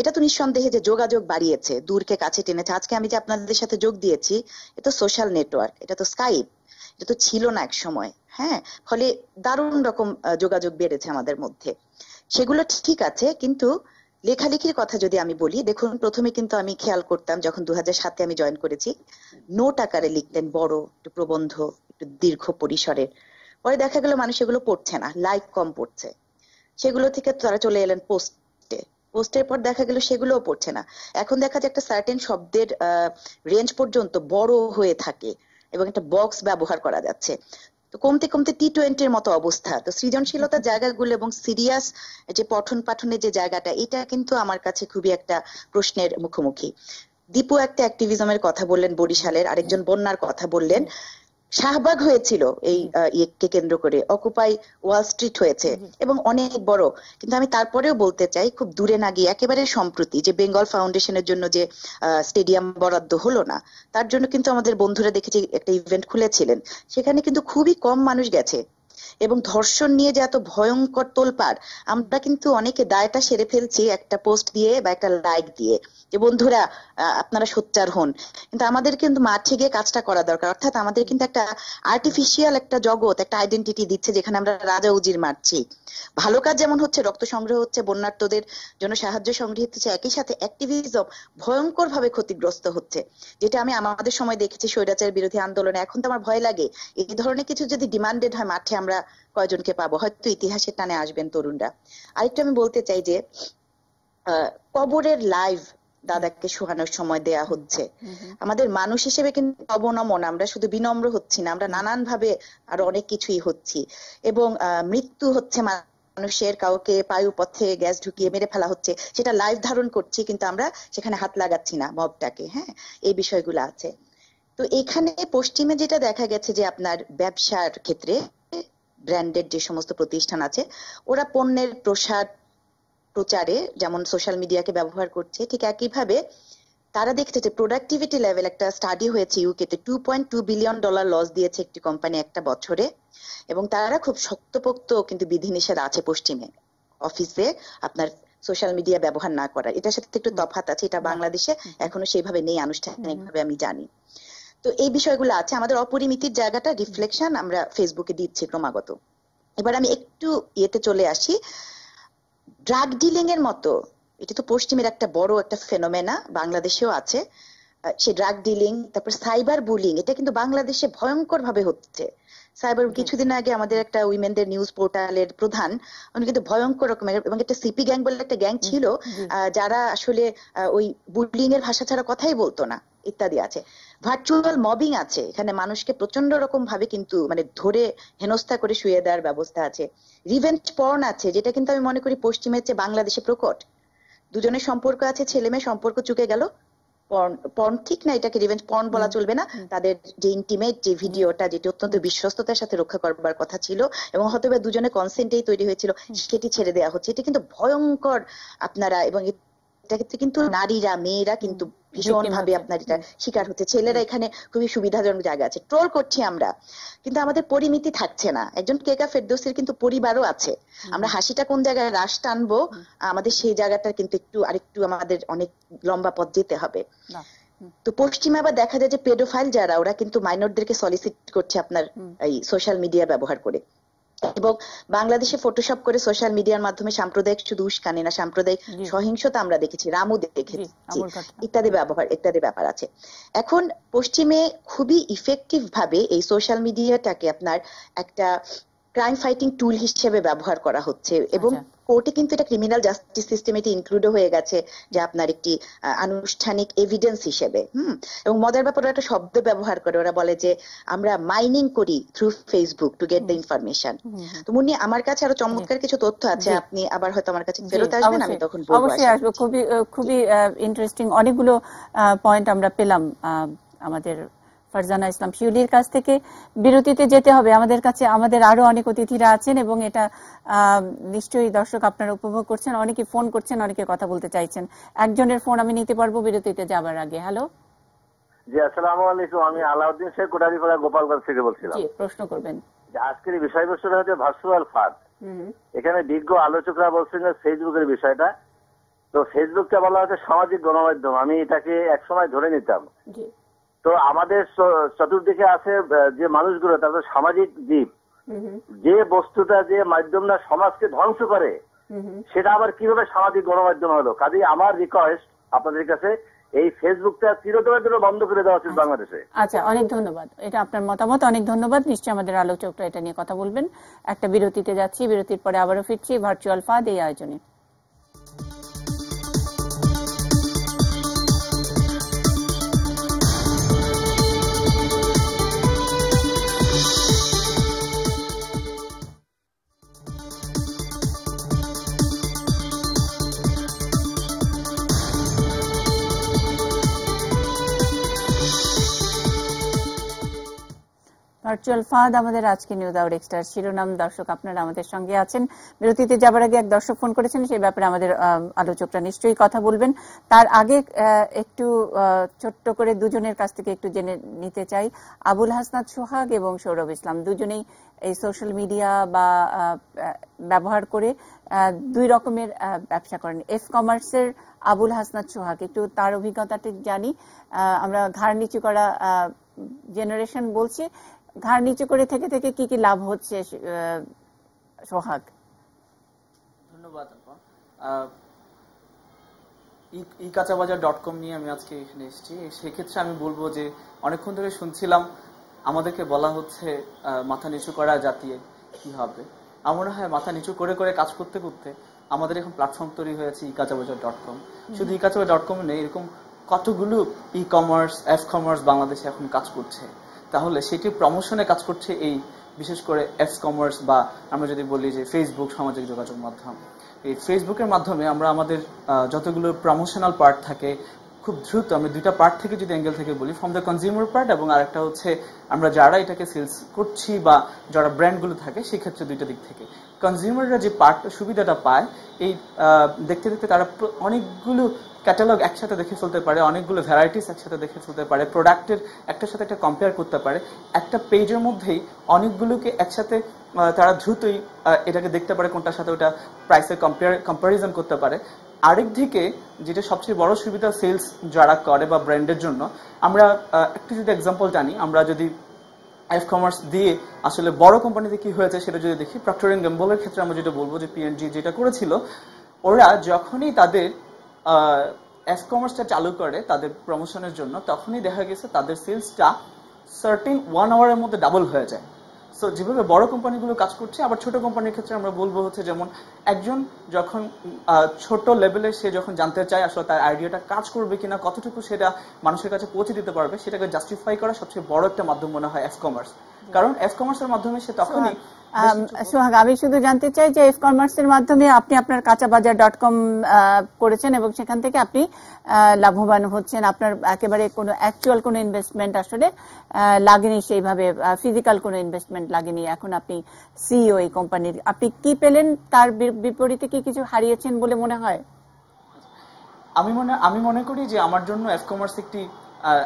এটা তো নিঃসন্দেহে যে যোগাযোগ বাড়িয়েছে, দূরকে কাছে টেনেছে। আজকে আমি যে আপনাদের সাথে যোগ দিয়েছি, এটা তো সোশ্যাল নেটওয়ার্ক, এটা তো স্কাইপ, এটা তো ছিল না এক সময়। ফলে দারুণ রকম যোগাযোগ বেড়েছে আমাদের মধ্যে, সেগুলো ঠিক আছে। কিন্তু লেখালেখির কথা যদি আমি বলি, দেখুন প্রথমে কিন্তু আমি খেয়াল করতাম, যখন 2007-এ আমি জয়েন করেছি, নোট আকারে লিখতেন, বড় একটু প্রবন্ধ, একটু দীর্ঘ পরিসরের। পরে দেখা গেল মানুষ এগুলো পড়ছে না, লাইক কম পড়ছে, সেগুলো থেকে তারা চলে এলেন পোস্টে। পোস্টের পর দেখা গেল সেগুলোও পড়ছে না। এখন দেখা যায় একটা সার্টেন শব্দের রেঞ্জ পর্যন্ত বড় হয়ে থাকে এবং একটা বক্স ব্যবহার করা যাচ্ছে। তো কমতে কমতে T20-র মতো অবস্থা। তো সৃজনশীলতার জায়গাগুলো এবং সিরিয়াস যে পঠন পাঠনের যে জায়গাটা, এটা কিন্তু আমার কাছে খুবই একটা প্রশ্নের মুখোমুখি। দীপু একটা অ্যাক্টিভিজমের কথা বললেন বরিশালের, আরেকজন বন্যার কথা বললেন। শাহবাগ হয়েছিল এই ইয়েকে কেন্দ্র করে, অকুপাই ওয়াল স্ট্রিট হয়েছে এবং অনেক বড়। কিন্তু আমি তারপরেও বলতে চাই, খুব দূরে না গিয়ে একেবারে সম্প্রতি যে বেঙ্গল ফাউন্ডেশনের জন্য যে স্টেডিয়াম বরাদ্দ হলো না, তার জন্য কিন্তু আমাদের বন্ধুরা দেখেছি একটা ইভেন্ট খুলেছিলেন, সেখানে কিন্তু খুবই কম মানুষ গেছে। এবং ধর্ষণ নিয়ে যে এত ভয়ঙ্কর তোলপাড়, আমরা কিন্তু অনেকে দায়টা সেরে ফেলছি একটা পোস্ট দিয়ে বা একটা লাইক দিয়ে, যে বন্ধুরা আপনারা সোচ্চার হন। কিন্তু আমাদের কিন্তু মাঠে গিয়ে কাজটা করা দরকার। অর্থাৎ আমাদের কিন্তু একটা আর্টিফিশিয়াল একটা জগৎ, একটা আইডেন্টিটি দিচ্ছে, যেখানে আমরা রাজা উজির মারছি। ভালো কাজ যেমন হচ্ছে, রক্ত সংগ্রহ হচ্ছে, বন্যার্তদের জন্য সাহায্য সংগৃহীত হচ্ছে, একই সাথে অ্যাক্টিভিজম ভয়ঙ্কর ভাবে ক্ষতিগ্রস্ত হচ্ছে, যেটা আমি আমাদের সময় দেখেছি স্বৈরাচার বিরোধী আন্দোলনে। এখন তো আমার ভয় লাগে, এই ধরনের কিছু যদি ডিমান্ডেড হয় মাঠে, আমরা কয়জনকে পাবো? হয়তো ইতিহাসের টানে আসবেন তরুণরা। আরেকটু আমি বলতে চাই যে কবরের লাইভ দাদাকে শোয়ানোর সময় দেয়া হচ্ছে। আমাদের মানুষ হিসেবে কিন্তু অবনমন, আমরা শুধু বিনম্র হচ্ছি না, আমরা নানান ভাবে আরো অনেক কিছুই হচ্ছি। এবং মৃত্যু হচ্ছে মানুষের, কাউকে পায়ুপথে গ্যাস ঢুকিয়ে মেরে ফেলা হচ্ছে, সেটা লাইভ ধারণ করছি, কিন্তু আমরা সেখানে হাত লাগাচ্ছি না মবটাকে। এই বিষয়গুলো আছে। তো এখানে পশ্চিমে যেটা দেখা গেছে যে আপনার ব্যবসার ক্ষেত্রে ব্র্যান্ডেড যে সমস্ত প্রতিষ্ঠান আছে, ওরা পণ্যের প্রসার প্রচারে যেমন সোশ্যাল মিডিয়াকে ব্যবহার করছে, ঠিক একইভাবে তারা দেখছে যে প্রোডাক্টিভিটি লেভেল, একটা স্টাডি হয়েছে ইউকেতে, $2.2 বিলিয়ন লস দিয়েছে একটি কোম্পানি একটা বছরে, এবং তারা খুব শক্তপোক্ত কিন্তু বিধিনিষেধ আছে পশ্চিমে অফিসে আপনার সোশ্যাল মিডিয়া ব্যবহার না করা। এটার সাথে একটু তফাৎ আছে, এটা বাংলাদেশে এখনো সেইভাবে নেই আনুষ্ঠানিকভাবে, আমি জানি। তো এই বিষয়গুলো আছে, আমাদের অপরিমিতির জায়গাটা রিফ্লেকশন আমরা ফেসবুকে দিচ্ছি ক্রমাগত। এবার আমি একটু ইয়েতে চলে আসি, ড্রাগ ডিলিং এর মতো, এটা তো পশ্চিমের একটা বড় একটা ফেনোমেনা, বাংলাদেশেও আছে সেই ড্রাগ ডিলিং। তারপর সাইবার বুলিং, এটা কিন্তু বাংলাদেশে ভয়ঙ্কর ভাবে হচ্ছে। সাইবার, কিছুদিন আগে আমাদের একটা উইমেনদের নিউজ পোর্টালের প্রধান, উনি কিন্তু ভয়ঙ্কর রকমের, এবং একটা সিপি গ্যাং বলে একটা গ্যাং ছিল যারা আসলে ওই বুলিং এর ভাষা ছাড়া কথাই বলতো না, ইত্যাদি আছে। ভার্চুয়াল মবিং আছে, এখানে মানুষকে প্রচন্ড রকম ভাবে কিন্তু মানে ধরে হেনস্থা করে শুয়ে দেওয়ার ব্যবস্থা আছে। রিভেঞ্জ পর্ন আছে, যেটা কিন্তু আমি মনে করি পশ্চিমের চেয়ে বাংলাদেশে প্রকট। দুজনের সম্পর্ক আছে, ছেলে মেয়ে সম্পর্ক চুকে গেল, পর্ন ঠিক না, এটাকে রিভেঞ্জ পর্ন বলা চলবে না। তাদের যে ইন্টিমেট যে ভিডিওটা, যেটি অত্যন্ত বিশ্বস্ততার সাথে রক্ষা করবার কথা ছিল এবং হয়তো দুজনের কনসেন্টেই তৈরি হয়েছিল, সেটি ছেড়ে দেওয়া হচ্ছে। এটা কিন্তু ভয়ঙ্কর আপনারা, এবং এটাকে কিন্তু নারীরা, মেয়েরা কিন্তু ভীষণ ভাবে আপনার এটা শিকার হচ্ছে। ছেলেরা এখানে খুবই সুবিধাজনক জায়গা আছে, ট্রোল করছি আমরা, কিন্তু আমাদের পরিমিতি থাকছে না। একজন কেকা ফেরদৌসির কিন্তু পরিবারও আছে, আমরা হাসিটা কোন জায়গায় রাশ টানবো, আমাদের সেই জায়গাটা কিন্তু আরেকটু আমাদের অনেক লম্বা পথ যেতে হবে। তো পশ্চিমে আবার দেখা যায় যে পেডোফাইল যারা, ওরা কিন্তু মাইনরদেরকে সলিসিট করছে আপনার এই সোশ্যাল মিডিয়া ব্যবহার করে, এবং বাংলাদেশে ফটোশপ করে সোশ্যাল মিডিয়ার মাধ্যমে সাম্প্রদায়িক শুধু উস্কানি না, সাম্প্রদায়িক সহিংসতা আমরা দেখেছি, রামু দেখেছি, ইত্যাদি ব্যাপার আছে। এখন পশ্চিমে খুবই ইফেক্টিভ ভাবে এই সোশ্যাল মিডিয়াটাকে আপনার একটা ক্রাইম ফাইটিং টুল হিসেবে ব্যবহার করা হচ্ছে, এবং কোর্টে কিন্তু এটা ক্রিমিনাল জাস্টিস সিস্টেমে ইনক্লুড হয়ে গেছে যে আপনার একটি আনুষ্ঠানিক এভিডেন্স হিসেবে। এবং মজার ব্যাপারে একটা শব্দ ব্যবহার করে, ওরা বলে যে আমরা মাইনিং করি through Facebook to get the information. তো মুন্নি, আমার কাছে আরো চমৎকার কিছু তথ্য আছে, আপনি আবার হয়তো আমার কাছে ফেরত আসবেন, আমি তখন অবশ্যই আসবো। খুবই ইন্টারেস্টিং অনেকগুলো পয়েন্ট আমরা পেলাম আমাদের ফারজানা ইসলাম শিউলির কাছ থেকে। বিরতিতে যেতে হবে, আমাদের কাছে আমাদের আরো অনেক অতিথিরা আছেন, এবং এটা নিশ্চয়ই দর্শক আপনারা উপভোগ করছেন, অনেকে ফোন করছেন, অনেকে কথা বলতে চাইছেন। একজনের ফোন আমি নিতে পারবো বিরতিতে যাবার আগে। হ্যালো, জি আসসালামু আলাইকুম, আমি আলাউদ্দিন শেখ কোটারিপাড়া গোপালগঞ্জ থেকে বলছিলাম। জি, প্রশ্ন করবেন। আজকের বিষয়বস্তুটা হচ্ছে ভার্চুয়াল ফাঁদ। এখানে বিজ্ঞ আলোচকরা বলছেন যে ফেসবুকের বিষয়টা, তো ফেসবুকটা বলা হচ্ছে সামাজিক গণমাধ্যম, আমি এটাকে একসময় ধরে নিতাম। তো আমাদের চতুর্দিকে আছে যে মানুষগুলো, তাদের সামাজিক জীব, যে বস্তুটা, যে মাধ্যমটা সমাজকে ধ্বংস করে, সেটা আবার কিভাবে সামাজিক গণমাধ্যম হলো? কাজেই আমার রিকোয়েস্ট আপনাদের কাছে, এই ফেসবুকটা চিরতরের জন্য বন্ধ করে দেওয়া উচিত বাংলাদেশে। আচ্ছা, অনেক ধন্যবাদ, এটা আপনার মতামত, অনেক ধন্যবাদ। নিশ্চয়ই আমাদের আলোচকরা এটা নিয়ে কথা বলবেন। একটা বিরতিতে যাচ্ছি, বিরতির পরে আবারও ফিরছি ভার্চুয়াল ফাঁদ এই আয়োজনে। ভার্চুয়াল ফাঁদ আমাদের আজকে নিউজ আওয়ার এক্সট্রার শিরোনাম। দর্শক আপনারা আমাদের সঙ্গে আছেন। বিরতিতে যাবার আগে এক দর্শক ফোন করেছেন, সেই ব্যাপারে আমাদের আলোচকরা নিশ্চয়ই কথা বলবেন। তার আগে একটু ছোট্ট করে দুজনের কাছ থেকে একটু জেনে নিতে চাই, আবুল হাসনাত সোহাগ এবং সৌরভ ইসলাম দুজনেই এই সোশ্যাল মিডিয়া বা ব্যবহার করে দুই রকমের ব্যবসা করেন। এফ কমার্সের আবুল হাসনাত সোহাগ, একটু তার অভিজ্ঞতাটি জানি। আমরা ঘাড় নিচু করা জেনারেশন বলছি, ঘাড় নিচু করে থেকে থেকে কি কি লাভ হচ্ছে সোহাগ? ধন্যবাদ। ই-কাঁচাবাজার.com নিয়ে আমি আজকে এখানে এসেছি। সেক্ষেত্রে আমি বলবো যে অনেকক্ষণ ধরে শুনছিলাম আমাদেরকে বলা হচ্ছে মাথা নিচু করা জাতীয় কি হবে। আমার মনে হয় মাথা নিচু করে করে কাজ করতে করতে আমাদের এখন প্ল্যাটফর্ম তৈরি হয়েছে ই-কাঁচাবাজার.com। শুধু ই-কাঁচাবাজার.com নেই, এরকম কতগুলো ই কমার্স, এফ কমার্স বাংলাদেশে এখন কাজ করছে। তাহলে সেটি প্রমোশনে কাজ করছে এই বিশেষ করে এফ কমার্স, বা আমরা যদি বলি যে ফেসবুক সামাজিক যোগাযোগ মাধ্যম। এই ফেসবুকের মাধ্যমে আমরা আমাদের যতগুলো প্রমোশনাল পার্ট থাকে, খুব দ্রুত আমি দুইটা পার্ট থেকে যদি অ্যাঙ্গেল থেকে বলি, ফ্রম দ্য কনজিউমার পার্ট এবং আরেকটা হচ্ছে আমরা যারা এটাকে সেলস করছি বা যারা ব্র্যান্ডগুলো থাকে সেক্ষেত্রে দুইটা দিক থেকে। কনজিউমাররা যে পার্ট সুবিধাটা পায়, এই দেখতে দেখতে তারা অনেকগুলো ক্যাটালগ একসাথে দেখে ফেলতে পারে, অনেকগুলো ভ্যারাইটিস একসাথে দেখে ফেলতে পারে, প্রোডাক্টের একটার সাথে একটা কম্পেয়ার করতে পারে, একটা পেজের মধ্যেই অনেকগুলোকে একসাথে তারা দ্রুতই এটাকে দেখতে পারে, কোনটার সাথে ওটা প্রাইসের কম্পারিজন করতে পারে। আরেক দিকে যেটা সবচেয়ে বড় সুবিধা সেলস যারা করে বা ব্র্যান্ডের জন্য, আমরা একটু যদি এক্সাম্পল জানি, আমরা যদি এফ কমার্স দিয়ে আসলে বড় কোম্পানিতে কি হয়েছে সেটা যদি দেখি, প্রক্টর এন্ড গ্যাম্বলের ক্ষেত্রে আমরা যেটা বলবো যে P&G যেটা করেছিল, ওরা যখনই তাদের এফ কমার্সটা চালু করে তাদের প্রমোশনের জন্য, তখনই দেখা গেছে তাদের সেলসটা সার্টেন 1 আওয়ারের মধ্যে ডাবল হয়ে যায়। সো যেভাবে বড় কোম্পানিগুলো কাজ করছে, আবার ছোট কোম্পানির ক্ষেত্রে আমরা বলবো হচ্ছে যেমন একজন যখন ছোট লেভেলে সে যখন জানতে চায় আসলে তার আইডিয়াটা কাজ করবে কিনা, কতটুকু সেটা মানুষের কাছে পৌঁছে দিতে পারবে, সেটাকে জাস্টিফাই করা সবচেয়ে বড় একটা মাধ্যম মনে হয় এফ কমার্স। কারণ এফ কমার্সের মাধ্যমে সে তখনই সোহাগ, আমি শুধু জানতে চাই যে এফ কমার্সের মাধ্যমে আপনি আপনার কাঁচাবাজার.com করেছেন এবং সেখান থেকে আপনি লাভবান হচ্ছেন, আপনার একেবারে কোনো অ্যাকচুয়াল কোনো ইনভেস্টমেন্ট আসলে লাগেনি, সেইভাবে ফিজিক্যাল কোনো ইনভেস্টমেন্ট লাগেনি। এখন আপনি সিইও এই কোম্পানির, আপনি কি পেলেন তার বিপরীতে কি কিছু হারিয়েছেন বলে মনে হয়? আমি মনে করি যে আমার জন্য এফ কমার্স একটি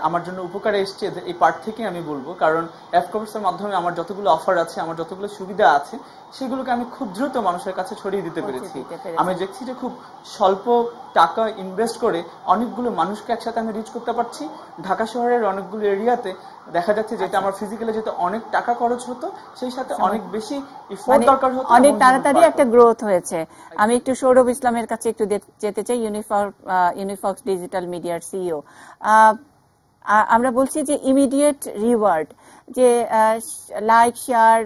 আমার জন্য উপকারে এসছে এই পার্ট থেকে আমি বলবো, কারণ এফ কমার্সের মাধ্যমে আমার যতগুলো অফার আছে, আমার যতগুলো সুবিধা আছে, সেগুলোকে আমি খুব দ্রুত মানুষের কাছে ছড়িয়ে দিতে পেরেছি। আমি দেখছি যে খুব স্বল্প টাকা ইনভেস্ট করে অনেকগুলো মানুষকে একসাথে আমি রিচ করতে পারছি। ঢাকা শহরের অনেকগুলো এরিয়াতে দেখা যাচ্ছে যেটা আমার ফিজিক্যালি যেতে অনেক টাকা খরচ হতো, সেই সাথে অনেক বেশি এফোর্ট দরকার হতো, অনেক তাড়াতাড়ি একটা গ্রোথ হয়েছে। আমি একটু সৌরভ ইসলামের কাছে একটু যেতে চাই, ইউনিফক্স ডিজিটাল মিডিয়ার সিইও। আমরা বলছি যে ইমিডিয়েট রিওয়ার্ড, যে লাইক শেয়ার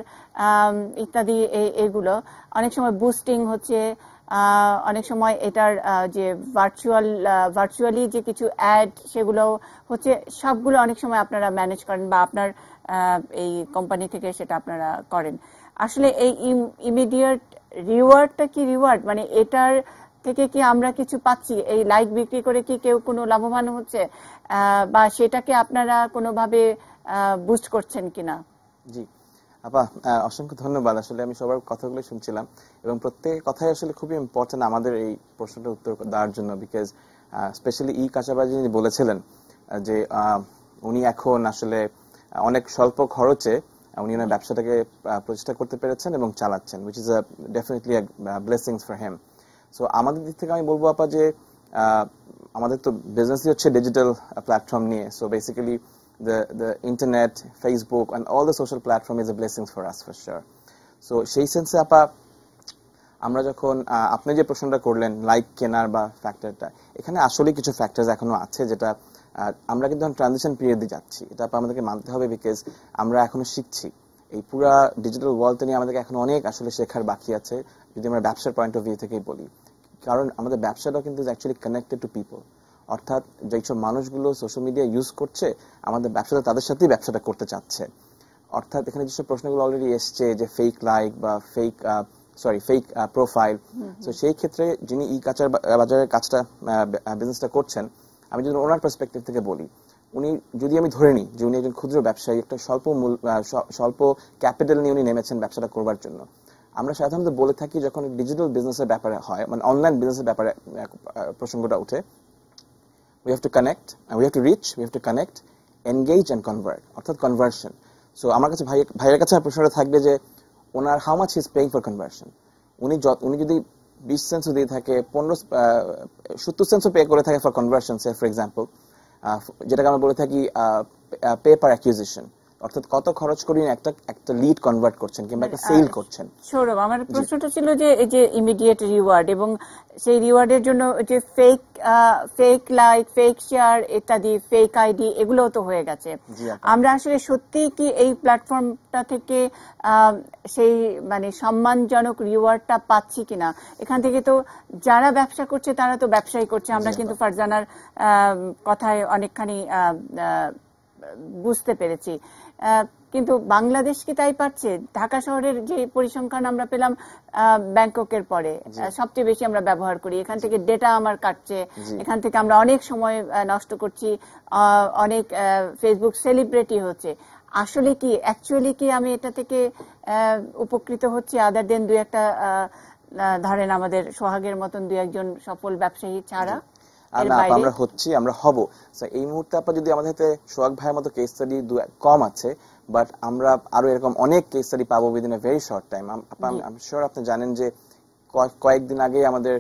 ইত্যাদি, অনেক সময় বুস্টিং হচ্ছে, অনেক সময় এটার যে ভার্চুয়ালি যে কিছু অ্যাড সেগুলো হচ্ছে, সবগুলো অনেক সময় আপনারা ম্যানেজ করেন বা আপনার এই কোম্পানি থেকে সেটা আপনারা করেন। আসলে এই ইমিডিয়েট রিওয়ার্ডটা কি রিওয়ার্ড, মানে এটার থেকে কি আমরা কিছু পাচ্ছি? এই লাইক বিক্রি করে কি কেউ কোনো লাভবান হচ্ছে, বা সেটাকে আপনারা কোনোভাবে বুস্ট করছেন কিনা? জি আপা, অসংখ্য ধন্যবাদ। আসলে আমি সবার কথাগুলো শুনছিলাম এবং প্রত্যেক কথাই আসলে খুবই ইম্পর্টেন্ট আমাদের এই প্রশ্নটার উত্তর দেওয়ার জন্য, বিকজ স্পেশালি কাঁচাবাজি যিনি বলেছিলেন যে উনি এখন আসলে অনেক স্বল্প খরচে উনি ওনার ব্যবসাটাকে প্রতিষ্ঠা করতে পেরেছেন এবং চালাচ্ছেন, which is definitely blessings for him. So আমাদের দিক থেকে আমি বলবো আপা যে আমাদের তো বিজনেসই হচ্ছে ডিজিটাল প্ল্যাটফর্ম নিয়ে। So basically the internet, Facebook and all the social platform is a blessing for us for sure. So সেই সেন্সে আপা আমরা যখন আপনি যে প্রশ্নটা করলেন লাইক কেনার বা ফ্যাক্টরটা, এখানে আসলে কিছু ফ্যাক্টরস এখনো আছে যেটা আমরা কিন্তু ট্রানজিশন পিরিয়ডে যাচ্ছি, এটা আমাদেরকে মানতে হবে, বিকজ আমরা এখনো শিখছি। এই পুরা ডিজিটাল ওয়ার্ল্ডটা নিয়ে আমাদেরকে এখন অনেক আসলে শেখার বাকি আছে, যদি আমরা ব্যবসার পয়েন্ট অফ ভিউ থেকেই বলি। কারণ আমাদের ব্যবসাটাও কিন্তু অ্যাকচুয়ালি কানেক্টেড টু পিপল, অর্থাৎ যেসব মানুষগুলো সোশ্যাল মিডিয়া ইউজ করছে আমাদের ব্যবসাটা তাদের সাথেই ব্যবসাটা করতে চাচ্ছে। অর্থাৎ এখানে যেসব প্রশ্নগুলো অলরেডি এসছে যে ফেক লাইক বা ফেক প্রোফাইল, তো সেই ক্ষেত্রে যিনি কাঁচার বাজারের কাজটা বিজনেসটা করছেন, আমি যদি ওনার পার্সপেক্টিভ থেকে বলি, উনি যদি আমি ধরে নিই যে উনি একজন ক্ষুদ্র ব্যবসায়ী, একটা স্বল্প ক্যাপিটাল নিয়ে উনি নেমেছেন ব্যবসাটা করবার জন্য। আমরা সাধারণত বলে থাকি যখন ডিজিটাল বিজনেসের ব্যাপারে হয়, মানে অনলাইন বিজনেসের ব্যাপারে প্রসঙ্গটা উঠে, we have to connect and we have to reach, we have to connect, engage and convert, অর্থাৎ কনভার্সন। সো আমার কাছে ভাইয়ের কাছে প্রশ্নটা থাকবে যে ওনার how much he is paying for conversion. উনি যদি 20 সেন্টও দিয়ে থাকে, 70 সেন্টও পে করে থাকে for conversion, say for example, যেটাকে আমরা বলে থাকি পে পার অ্যাকুইজিশন, অর্থাৎ কত খরচ করে একটা লিড কনভার্ট করছেন কিংবা একটা সেল করছেন। সৌরভ, আমার প্রশ্নটা ছিল যে এই যে ইমিডিয়েট রিওয়ার্ড এবং সেই রিওয়ার্ডের জন্য যে ফেক লাইক, ফেক শেয়ার ইত্যাদি, ফেক আইডি, এগুলো তো হয়ে গেছে। আমরা আসলে সত্যি কি এই প্ল্যাটফর্মটা থেকে সেই মানে সম্মানজনক রিওয়ার্ডটা পাচ্ছি কিনা? এখান থেকে তো যারা ব্যবসা করছে তারা তো ব্যবসাই করছে, আমরা কিন্তু ফারজানার কথায় অনেকখানি বুঝতে পেরেছি। কিন্তু বাংলাদেশ কি তাই পাচ্ছে? ঢাকা শহরের যে পরিসংখ্যান আমরা পেলাম ব্যাংককের পরে সবচেয়ে বেশি আমরা ব্যবহার করি, এখান থেকে ডেটা আমার কাটছে, এখান থেকে আমরা অনেক সময় নষ্ট করছি, অনেক ফেসবুক সেলিব্রিটি হচ্ছে। আসলে কি অ্যাকচুয়ালি কি আমি এটা থেকে উপকৃত হচ্ছি আদার দেন দুই একটা ধরেন আমাদের সোহাগের মতন দুই একজন সফল ব্যবসায়ী ছাড়া? আমরা হচ্ছি, আমরা হব। এই মুহূর্তে আপা যদি আমাদের হাতে সোহাগ ভাইয়ের মতো কেস স্টাডি কম আছে, বাট আমরা আরো এরকম অনেক কেস স্টাডি পাবো within a very short time. I am sure আপনি জানেন যে কয়েকদিন আগে আমাদের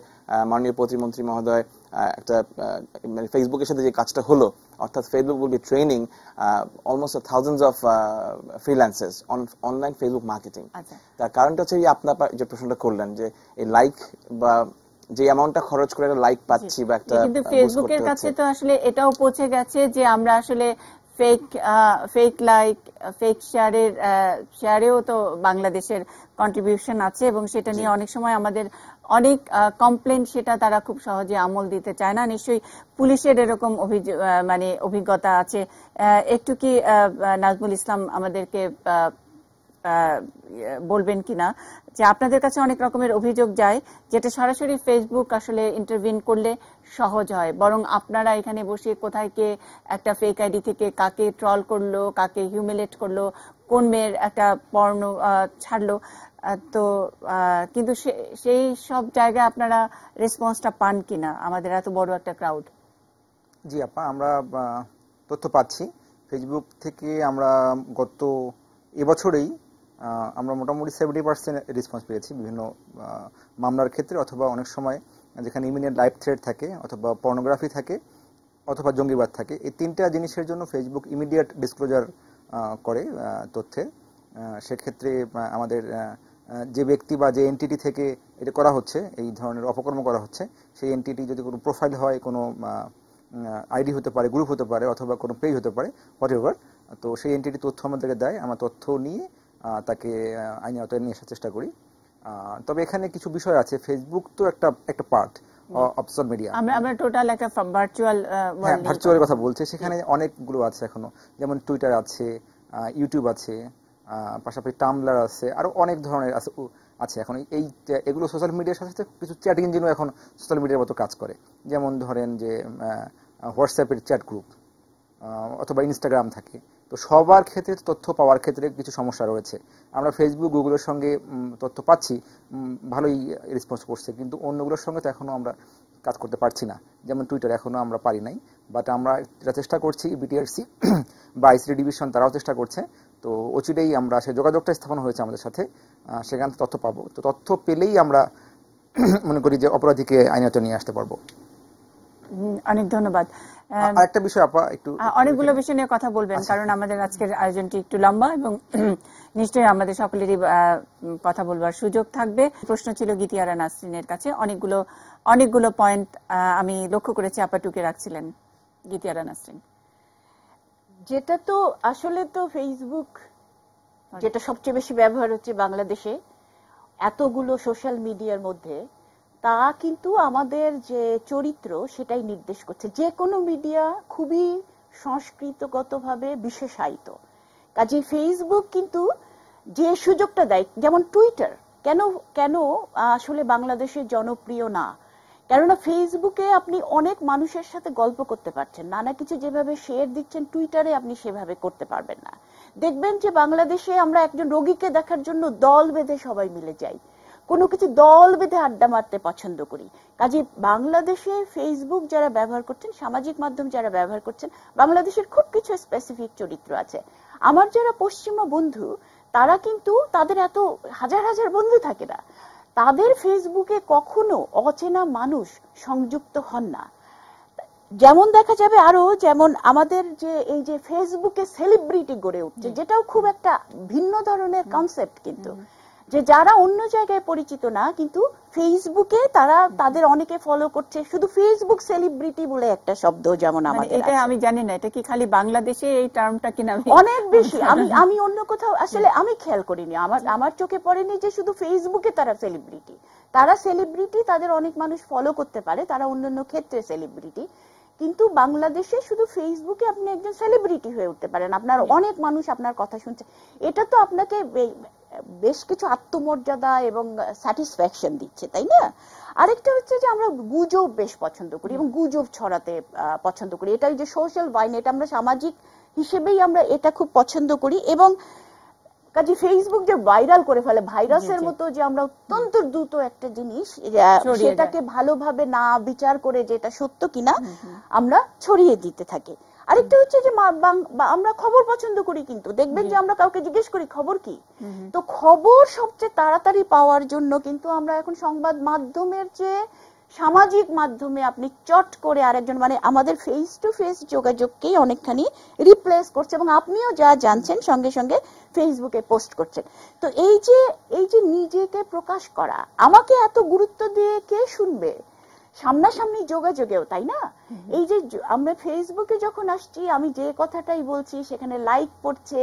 মাননীয় প্রতিমন্ত্রী মহোদয় একটা ফেসবুকের সাথে যে কাজটা হলো, অর্থাৎ Facebook will be training almost thousands of freelancers on online Facebook marketing. তার কারণটা হচ্ছে আপনার যে প্রশ্নটা করলেন যে এই লাইক বা যে অ্যামাউন্টটা খরচ করে একটা লাইক পাচ্ছি বা একটা, কিন্তু ফেসবুকের কাছে তো আসলে এটাও পৌঁছে গেছে যে আমরা আসলে ফেক লাইক, ফেক শেয়ারেও তো বাংলাদেশের কন্ট্রিবিউশন আছে এবং সেটা নিয়ে অনেক সময় আমাদের অনেক কমপ্লেন, সেটা তারা খুব সহজে আমল দিতে চায় না। নিশ্চয়ই পুলিশের এরকম অভিজ্ঞতা আছে। একটু কি নাজমুল ইসলাম আমাদেরকে বলবেন কিনা যে আপনাদের কাছে অনেক রকমের অভিযোগ যায় যেটা সরাসরি ফেসবুক আসলে ইন্টারভিন করলে সহজ হয়, বরং আপনারা এখানে বসে কোথায় কে একটা ফেক আইডি থেকে কাকে ট্রল করলো, কাকে হিউমিলেট করলো, কোন মেয়ের একটা পর্ন ছাড়লো, তো কিন্তু সেই সব জায়গায় আপনারা রেসপন্সটা পান কিনা আমাদের এত বড় একটা ক্রাউড? জি আপা, আমরা তথ্য পাচ্ছি ফেসবুক থেকে। আমরা গত এবছরেই আমরা মোটামুটি 70% রেসপন্স পেয়েছি বিভিন্ন মামলার ক্ষেত্রে, অথবা অনেক সময় যেখানে ইমিডিয়েট লাইভ থ্রেট থাকে, অথবা পর্নোগ্রাফি থাকে, অথবা জঙ্গিবাদ থাকে। এই তিনটা জিনিসের জন্য ফেসবুক ইমিডিয়েট ডিসক্লোজার করে তথ্যে। সেক্ষেত্রে আমাদের যে ব্যক্তি বা যে এনটিটি থেকে এটা করা হচ্ছে, এই ধরনের অপকর্ম করা হচ্ছে, সেই এনটিটি যদি কোনো প্রোফাইল হয়, কোনো আইডি হতে পারে, গ্রুপ হতে পারে, অথবা কোনো পেজ হতে পারে, হোয়াটএভার, তো সেই এনটিটি তথ্য আমাদেরকে দেয়। আমরা তথ্য নিয়ে তাকে আইনি আওতায় নিয়ে আসার চেষ্টা করি। তবে এখানে কিছু বিষয় আছে, ফেসবুক তো একটা পার্ট অফ সোশ্যাল মিডিয়া। আমরা টোটাল একটা ভার্চুয়াল কথা বলছি, সেখানে অনেকগুলো আছে এখনো, যেমন টুইটার আছে, ইউটিউব আছে, পাশাপাশি টামব্লার আছে, আরো অনেক ধরনের আছে এখন। এগুলো সোশ্যাল মিডিয়ার সাথে সাথে কিছু চ্যাট ইঞ্জিনও এখন সোশ্যাল মিডিয়ার মতো কাজ করে। যেমন ধরেন যে হোয়াটসঅ্যাপের চ্যাট গ্রুপ অথবা ইনস্টাগ্রাম থাকে। তো সবার ক্ষেত্রে তথ্য পাওয়ার ক্ষেত্রে কিছু সমস্যা রয়েছে। আমরা ফেসবুক, গুগলের সঙ্গে তথ্য পাচ্ছি, ভালোই রেসপন্স করছে, কিন্তু অন্যগুলোর সঙ্গে তো এখনো আমরা কাজ করতে পারছি না। যেমন টুইটার এখনো আমরা পারি নাই, বাট আমরা যেটা চেষ্টা করছি, বিটিআরসি বা আইসিটি ডিভিশন তারাও চেষ্টা করছে। তো অচিরেই আমরা সেই যোগাযোগটা স্থাপন হয়েছে আমাদের সাথে, সেখান থেকে তথ্য পাবো। তো তথ্য পেলেই আমরা মনে করি যে অপরাধীকে আইনাতে নিয়ে আসতে পারবো। অনেক ধন্যবাদ। আরেকটা বিষয় আপা, একটু অনেকগুলো বিষয় নিয়ে কথা বলবেন, কারণ আমাদের আজকের আয়োজনটি একটু লম্বা এবং নিশ্চয়ই আমাদের সকলেরই কথা বলবার সুযোগ থাকবে। প্রশ্ন ছিল গীতিয়ারা নাসরিনের কাছে, অনেকগুলো পয়েন্ট আমি লক্ষ্য করেছি আপা টুকে রাখছিলেন। গীতিয়ারা নাসরিন, যেটা তো আসলে তো ফেসবুক যেটা সবচেয়ে বেশি ব্যবহার হচ্ছে বাংলাদেশে এতগুলো সোশ্যাল মিডিয়ার মধ্যে, তা কিন্তু আমাদের যে চরিত্র সেটাই নির্দেশ করছে। যে কোনো মিডিয়া খুবই সংস্কৃতগতভাবে বিশেষায়িত, কাজে ফেসবুক কিন্তু যে সুযোগটা দেয়, যেমন টুইটার কেন আসলে বাংলাদেশে জনপ্রিয় না, কেননা ফেসবুকে আপনি অনেক মানুষের সাথে গল্প করতে পারছেন, নানা কিছু যেভাবে শেয়ার দিচ্ছেন টুইটারে আপনি সেভাবে করতে পারবেন না। দেখবেন যে বাংলাদেশে আমরা একজন রোগীকে দেখার জন্য দল বেঁধে সবাই মিলে যাই, কোনো কিছু দল বেঁধে আড্ডা মারতে পছন্দ করি। কাজে বাংলাদেশে ফেসবুক যারা ব্যবহার করছেন, সামাজিক মাধ্যম যারা ব্যবহার করছেন, বাংলাদেশের খুব কিছু স্পেসিফিক চরিত্র আছে। আমার যারা পশ্চিমা বন্ধু, তারা কিন্তু তাদের এত হাজার হাজার বন্ধু থাকে না, তাদের ফেসবুকে কখনো অচেনা মানুষ সংযুক্ত হন না। যেমন দেখা যাবে আরো, যেমন আমাদের যে এই যে ফেসবুকে সেলিব্রিটি গড়ে উঠছে, যেটাও খুব একটা ভিন্ন ধরনের কনসেপ্ট, কিন্তু যে যারা অন্য জায়গায় পরিচিত না, কিন্তু ফেসবুকে তারা তাদের অনেকে ফলো করছে, শুধু ফেসবুক সেলিব্রিটি বলে একটা শব্দ যেমন আমাদের, এটা আমি জানি না এটা কি খালি বাংলাদেশে এই টার্মটা কিনা, অনেক বেশি। আমি অন্য কোথাও আসলে আমি খেয়াল করিনি, আমার চোখে পড়েনি যে শুধু ফেসবুকে তারা সেলিব্রিটি, তাদের অনেক মানুষ ফলো করতে পারে, তারা অন্যান্য ক্ষেত্রে সেলিব্রিটি, কিন্তু বাংলাদেশে শুধু ফেসবুকে আপনি একজন সেলিব্রিটি হয়ে উঠতে পারেন, আপনার অনেক মানুষ আপনার কথা শুনছে, এটা তো আপনাকে বেশ কিছু আত্মমর্যাদা এবং স্যাটিসফ্যাকশন দিচ্ছে, তাই না? আরেকটা হচ্ছে যে আমরা গুজব বেশ পছন্দ করি এবং গুজব ছড়াতে পছন্দ করি, এটাই যে সোশ্যাল ভাইন, এটা আমরা সামাজিক হিসেবেই আমরা এটা খুব পছন্দ করি। এবং কাজে ফেসবুক যে ভাইরাল করে ফেলে, ভাইরাসের মতো যে আমরা অত্যন্ত দ্রুত একটা জিনিস সেটাকে ভালোভাবে না বিচার করে যে এটা সত্য কিনা আমরা ছড়িয়ে দিতে থাকি। আরেকটা হচ্ছে যে আমরা খবর পছন্দ করি, কিন্তু দেখবেন যে আমরা কাউকে জিজ্ঞেস করি খবর কি, তো খবর সবচেয়ে তাড়াতাড়ি পাওয়ার জন্য কিন্তু আমরা এখন সংবাদ মাধ্যমের যে সামাজিক মাধ্যমে আপনি চট করে আরেকজন, মানে আমাদের ফেস টু ফেস যোগাযোগকেই অনেকখানি রিপ্লেস করছে, এবং আপনিও যা জানছেন সঙ্গে সঙ্গে ফেসবুকে পোস্ট করছেন। তো এই যে নিজেকে প্রকাশ করা, আমাকে এত গুরুত্ব দিয়ে কে শুনবে সামনাসামনি যোগাযোগেও, তাই না? এই যে আমরা ফেসবুকে যখন আসছি, আমি যে কথাটাই বলছি সেখানে লাইক পড়ছে,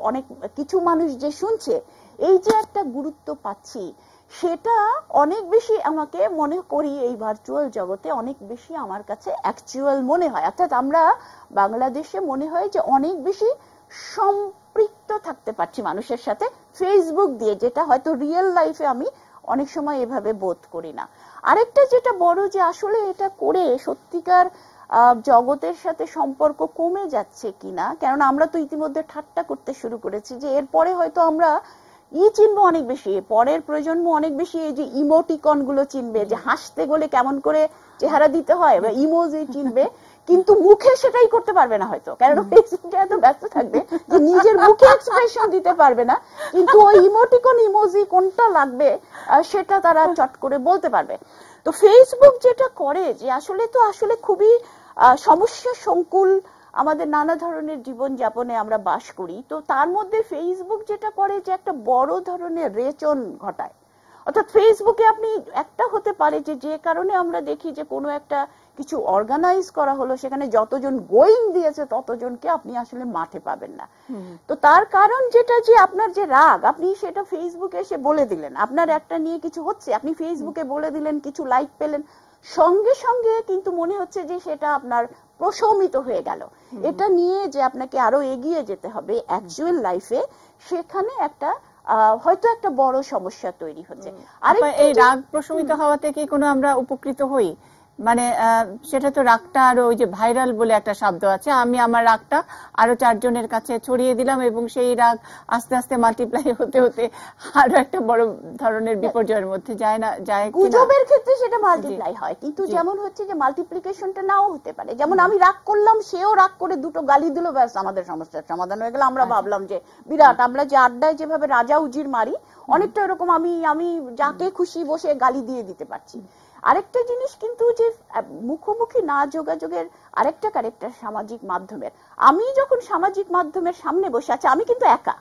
অনেক কিছু মানুষ যে শুনছে, এই যে একটা গুরুত্ব পাচ্ছি, সেটা অনেক বেশি আমাকে মনে করি এই ভার্চুয়াল জগতে অনেক বেশি আমার কাছে অ্যাকচুয়াল মনে হয়। অর্থাৎ আমরা বাংলাদেশে মনে হয় যে অনেক বেশি সম্পৃক্ত থাকতে পারছি মানুষের সাথে ফেসবুক দিয়ে, যেটা হয়তো রিয়েল লাইফে আমি অনেক সময় এভাবে বোধ করি না। আরেকটা যেটা বড়, যে আসলে এটা করে সত্যিকার জগতের সাথে সম্পর্ক কমে যাচ্ছে কিনা, কেননা আমরা তো ইতিমধ্যে ঠাট্টা করতে শুরু করেছি যে এরপরে হয়তো আমরা চিনবো অনেক বেশি, পরের প্রজন্ম অনেক বেশি এই যে ইমোটিকন গুলো চিনবে, যে হাসতে গেলে কেমন করে চেহারা দিতে হয় বা ইমোজি চিনবে, কিন্তু মুখে সেটাই করতে পারবে না হয়তো, কারণ ফেসবুকে এত ব্যস্ত থাকবে যে নিজের মুখে এক্সপ্রেশন দিতে পারবে না, কিন্তু ওই ইমোটিকন ইমোজি কোনটা লাগবে সেটা তারা চট করে বলতে পারবে। তো ফেসবুক যেটা করে যে আসলে খুবই সমস্যা সংকুল আমাদের নানা ধরনের জীবন যাপনে আমরা বাস করি, তো তার মধ্যে ফেসবুক যেটা করে যে একটা বড় ধরনের রেচন ঘটায়। অর্থাৎ ফেসবুকে আপনি একটা হতে পারে যে কারণে আমরা দেখি যে কোনো একটা কিছু অর্গানাইজ করা হলো, সেখানে যতজন গোয়িং দিয়েছে ততজনকে আপনি আসলে মাঠে পাবেন না। তো তার কারণ যেটা, যে আপনার যে রাগ, আপনি সেটা ফেসবুকে এসে বলে দিলেন, আপনার একটা নিয়ে কিছু হচ্ছে, আপনি ফেসবুকে বলে দিলেন, কিছু লাইক পেলেন, সঙ্গে সঙ্গে কিন্তু মনে হচ্ছে যে সেটা আপনার প্রশমিত হয়ে গেল। এটা নিয়ে যে আপনাকে আরো এগিয়ে যেতে হবে অ্যাকচুয়াল লাইফে, সেখানে একটা হয়তো একটা বড় সমস্যা তৈরি হচ্ছে। আর এই রাগ প্রশমিত হওয়াতে কি কোনো আমরা উপকৃত হই? মানে সেটা তো রাগটা আরো, ওই যে ভাইরাল বলে একটা শব্দ আছে, আমি আমার রাগটা আরো 4 জনের কাছে ছড়িয়ে দিলাম এবং সেই রাগ আস্তে আস্তে মাল্টিপ্লাই হতে হতে আরো একটা বড় ধরনের বিপর্যয়ের মধ্যে যায়। গুজবের ক্ষেত্রে সেটা মাল্টিপ্লাই হয়, কিন্তু যেমন হচ্ছে যে মাল্টিপ্লিকেশনটা নাও হতে পারে। যেমন আমি রাগ করলাম, সেও রাগ করে দুটো গালি দিল, ব্যাস আমাদের সমস্যার সমাধান হয়ে গেল। আমরা ভাবলাম যে বিরাট, আমরা যে আড্ডায় যেভাবে রাজা উজির মারি, অনেকটা এরকম আমি যাকে খুশি বসে গালি দিয়ে দিতে পারছি। আরেকটা জিনিস কিন্তু যে মুখোমুখি না যোগাযোগের আরেকটা ক্যারেক্টার সামাজিক মাধ্যমের, আমি যখন সামাজিক মাধ্যমের সামনে বসে আছি, আমি কিন্তু একা,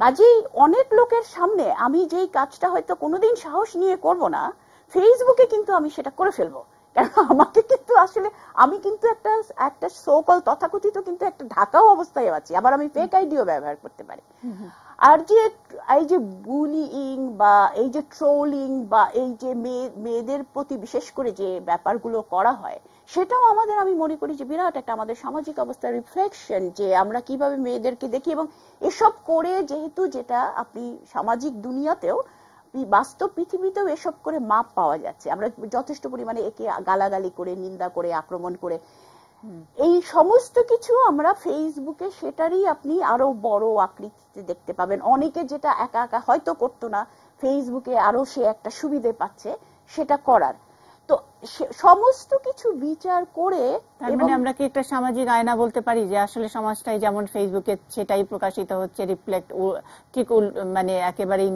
কাজেই অনেক লোকের সামনে আমি যেই কাজটা হয়তো কোনোদিন সাহস নিয়ে করব না, ফেসবুকে কিন্তু আমি সেটা করে ফেলবো। কারণ আমাকে কিন্তু আসলে আমি কিন্তু একটা সোকল তথাকথিত কিন্তু একটা ঢাকাও অবস্থায় আছি, আবার আমি ফেক আইডিও ব্যবহার করতে পারি। আর যে এই যে বুলিং বা এই যে ট্রোলিং বা এই যে মেয়েদের প্রতি বিশেষ করে যে ব্যাপারগুলো করা হয়, সেটাও আমাদের, আমি মনে করি যে বিরাট একটা আমাদের সামাজিক অবস্থার রিফ্লেকশন, যে আমরা কিভাবে মেয়েদেরকে দেখি। এবং এসব করে যেহেতু যেটা আপনি সামাজিক দুনিয়াতেও, বাস্তব পৃথিবীতেও এসব করে মাপ পাওয়া যাচ্ছে, আমরা যথেষ্ট পরিমাণে একে গালাগালি করে, নিন্দা করে, আক্রমণ করে, এই সমস্ত কিছু আমরা ফেসবুকে সেটারই আপনি আরো বড় আকৃতিতে দেখতে পাবেন। অনেকে যেটা একা একা হয়তো করতো না, ফেসবুকে আরো সে একটা সুবিধে পাচ্ছে সেটা করার। তো সমস্ত কিছু বিচার করে, তার মানে আমরা কি একটা সামাজিক আয়না বলতে পারি, যে আসলে সমাজটাই যেমন ফেসবুকে সেটাই প্রকাশিত হচ্ছে, রিফ্লেক্ট ঠিক মানে একেবারেই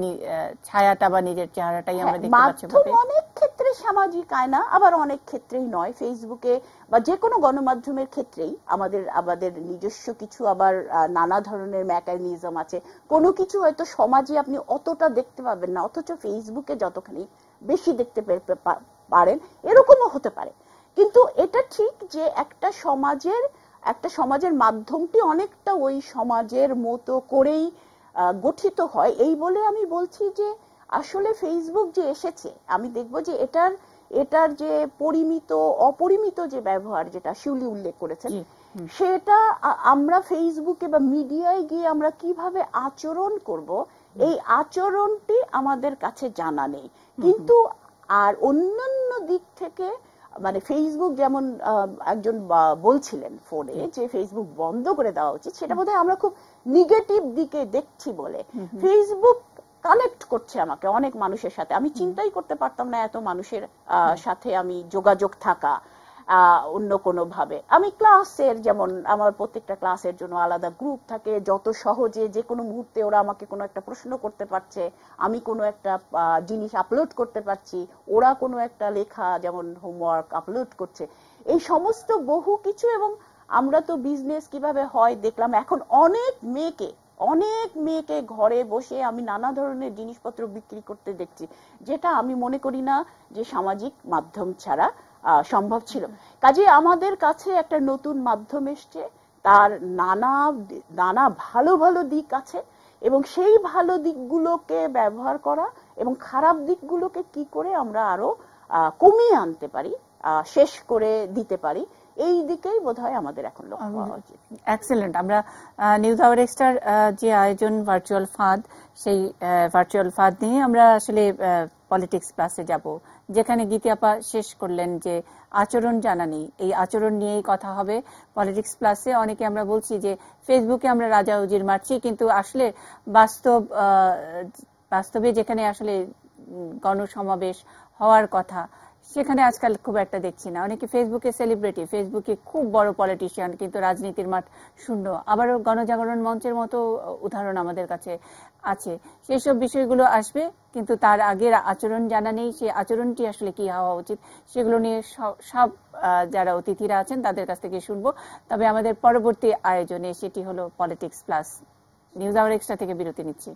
ছায়াটা বা নিজের চেহারাটাই আমরা দেখতে পাচ্ছি। অনেক ক্ষেত্রে সামাজিক আয়না, আবার অনেক ক্ষেত্রেই নয়। ফেসবুকে বা যে কোনো গণমাধ্যমের ক্ষেত্রেই আমাদের নিজস্ব কিছু আবার নানা ধরনের মেকানিজম আছে। কোনো কিছু হয়তো সমাজে আপনি অতটা দেখতে পাবেন না, অথচ ফেসবুকে যতখানি বেশি দেখতে পারেন, এরকমও হতে পারে। কিন্তু এটা ঠিক যে একটা সমাজের মাধ্যমটি অনেকটা ওই সমাজের মতো করেই গঠিত হয়। এই বলে আমি বলছি যে আসলে ফেসবুক যে এসেছে, আমি দেখব যে এটার যে পরিমিত অপরিমিত যে ব্যবহার, যেটা শিউলি উল্লেখ করেছেন, সেটা আমরা ফেসবুকে বা মিডিয়ায় গিয়ে আমরা কিভাবে আচরণ করব, এই আচরণটি আমাদের কাছে জানা নেই। কিন্তু আর অন্যান্য দিক থেকে মানে ফেসবুক যেমন একজন বলছিলেন ফোনে যে ফেসবুক বন্ধ করে দেওয়া উচিত, সেটা বোধহয় আমরা খুব নেগেটিভ দিকে দেখছি বলে। ফেসবুক কানেক্ট করছে আমাকে অনেক মানুষের সাথে, আমি চিন্তাই করতে পারতাম না এত মানুষের সাথে আমি যোগাযোগ থাকা অন্য কোনো ভাবে। আমি ক্লাসের, যেমন আমার প্রত্যেকটা ক্লাসের জন্য আলাদা গ্রুপ থাকে, যত সহজে যে কোনো মুহূর্তে ওরা আমাকে কোনো একটা প্রশ্ন করতে পারছে, আমি কোনো একটা জিনিস আপলোড করতে পারছি, ওরা কোনো একটা লেখা যেমন হোমওয়ার্ক আপলোড করছে, এই সমস্ত বহু কিছু। এবং আমরা তো বিজনেস কিভাবে হয় দেখলাম, এখন অনেক মেয়েকে ঘরে বসে আমি নানা ধরনের জিনিসপত্র বিক্রি করতে দেখছি, যেটা আমি মনে করি না যে সামাজিক মাধ্যম ছাড়া সম্ভব ছিল। কাজে আমাদের কাছে একটা নতুন মাধ্যম এসছে, তার নানা ভালো ভালো দিক আছে, এবং সেই ভালো দিকগুলোকে ব্যবহার করা এবং খারাপ দিকগুলোকে কি করে আমরা আরো কমিয়ে আনতে পারি, শেষ করে দিতে পারি, এই দিকেই বোধহয় আমাদের এখন লক্ষ্য হওয়া উচিত। এক্সেলেন্ট। আমরা নিউজ আওয়ার এক্সট্রার যে আয়োজন ভার্চুয়াল ফাঁদ, সেই ভার্চুয়াল ফাঁদ নিয়ে আমরা আসলে পলিটিক্স ক্লাসে যাব, যেখানে গীতি আপা শেষ করলেন যে আচরণ জানা নেই, এই আচরণ নিয়েই কথা হবে পলিটিক্স ক্লাসে। অনেকে আমরা বলছি যে ফেসবুকে আমরা রাজা উজির মারছি, কিন্তু আসলে বাস্তবে যেখানে আসলে গণসমাবেশ হওয়ার কথা, সেখানে আজকাল খুব একটা দেখছি না। অনেকে ফেসবুকে সেলিব্রিটি, ফেসবুকে খুব বড় পলিটিশিয়ান, কিন্তু রাজনীতির মাঠ শূন্য। আবারও গণজাগরণ মঞ্চের মতো উদাহরণ আমাদের কাছে আছে। সেই সব বিষয়গুলো আসবে, কিন্তু তার আগের আচরণ জানা নেই, সেই আচরণটি আসলে কি হওয়া উচিত, সেগুলো নিয়ে সব যারা অতিথিরা আছেন তাদের কাছ থেকে শুনবো। তবে আমাদের পরবর্তী আয়োজনে সেটি হলো politics plus. News hour extra থেকে বিরতি নিচ্ছি।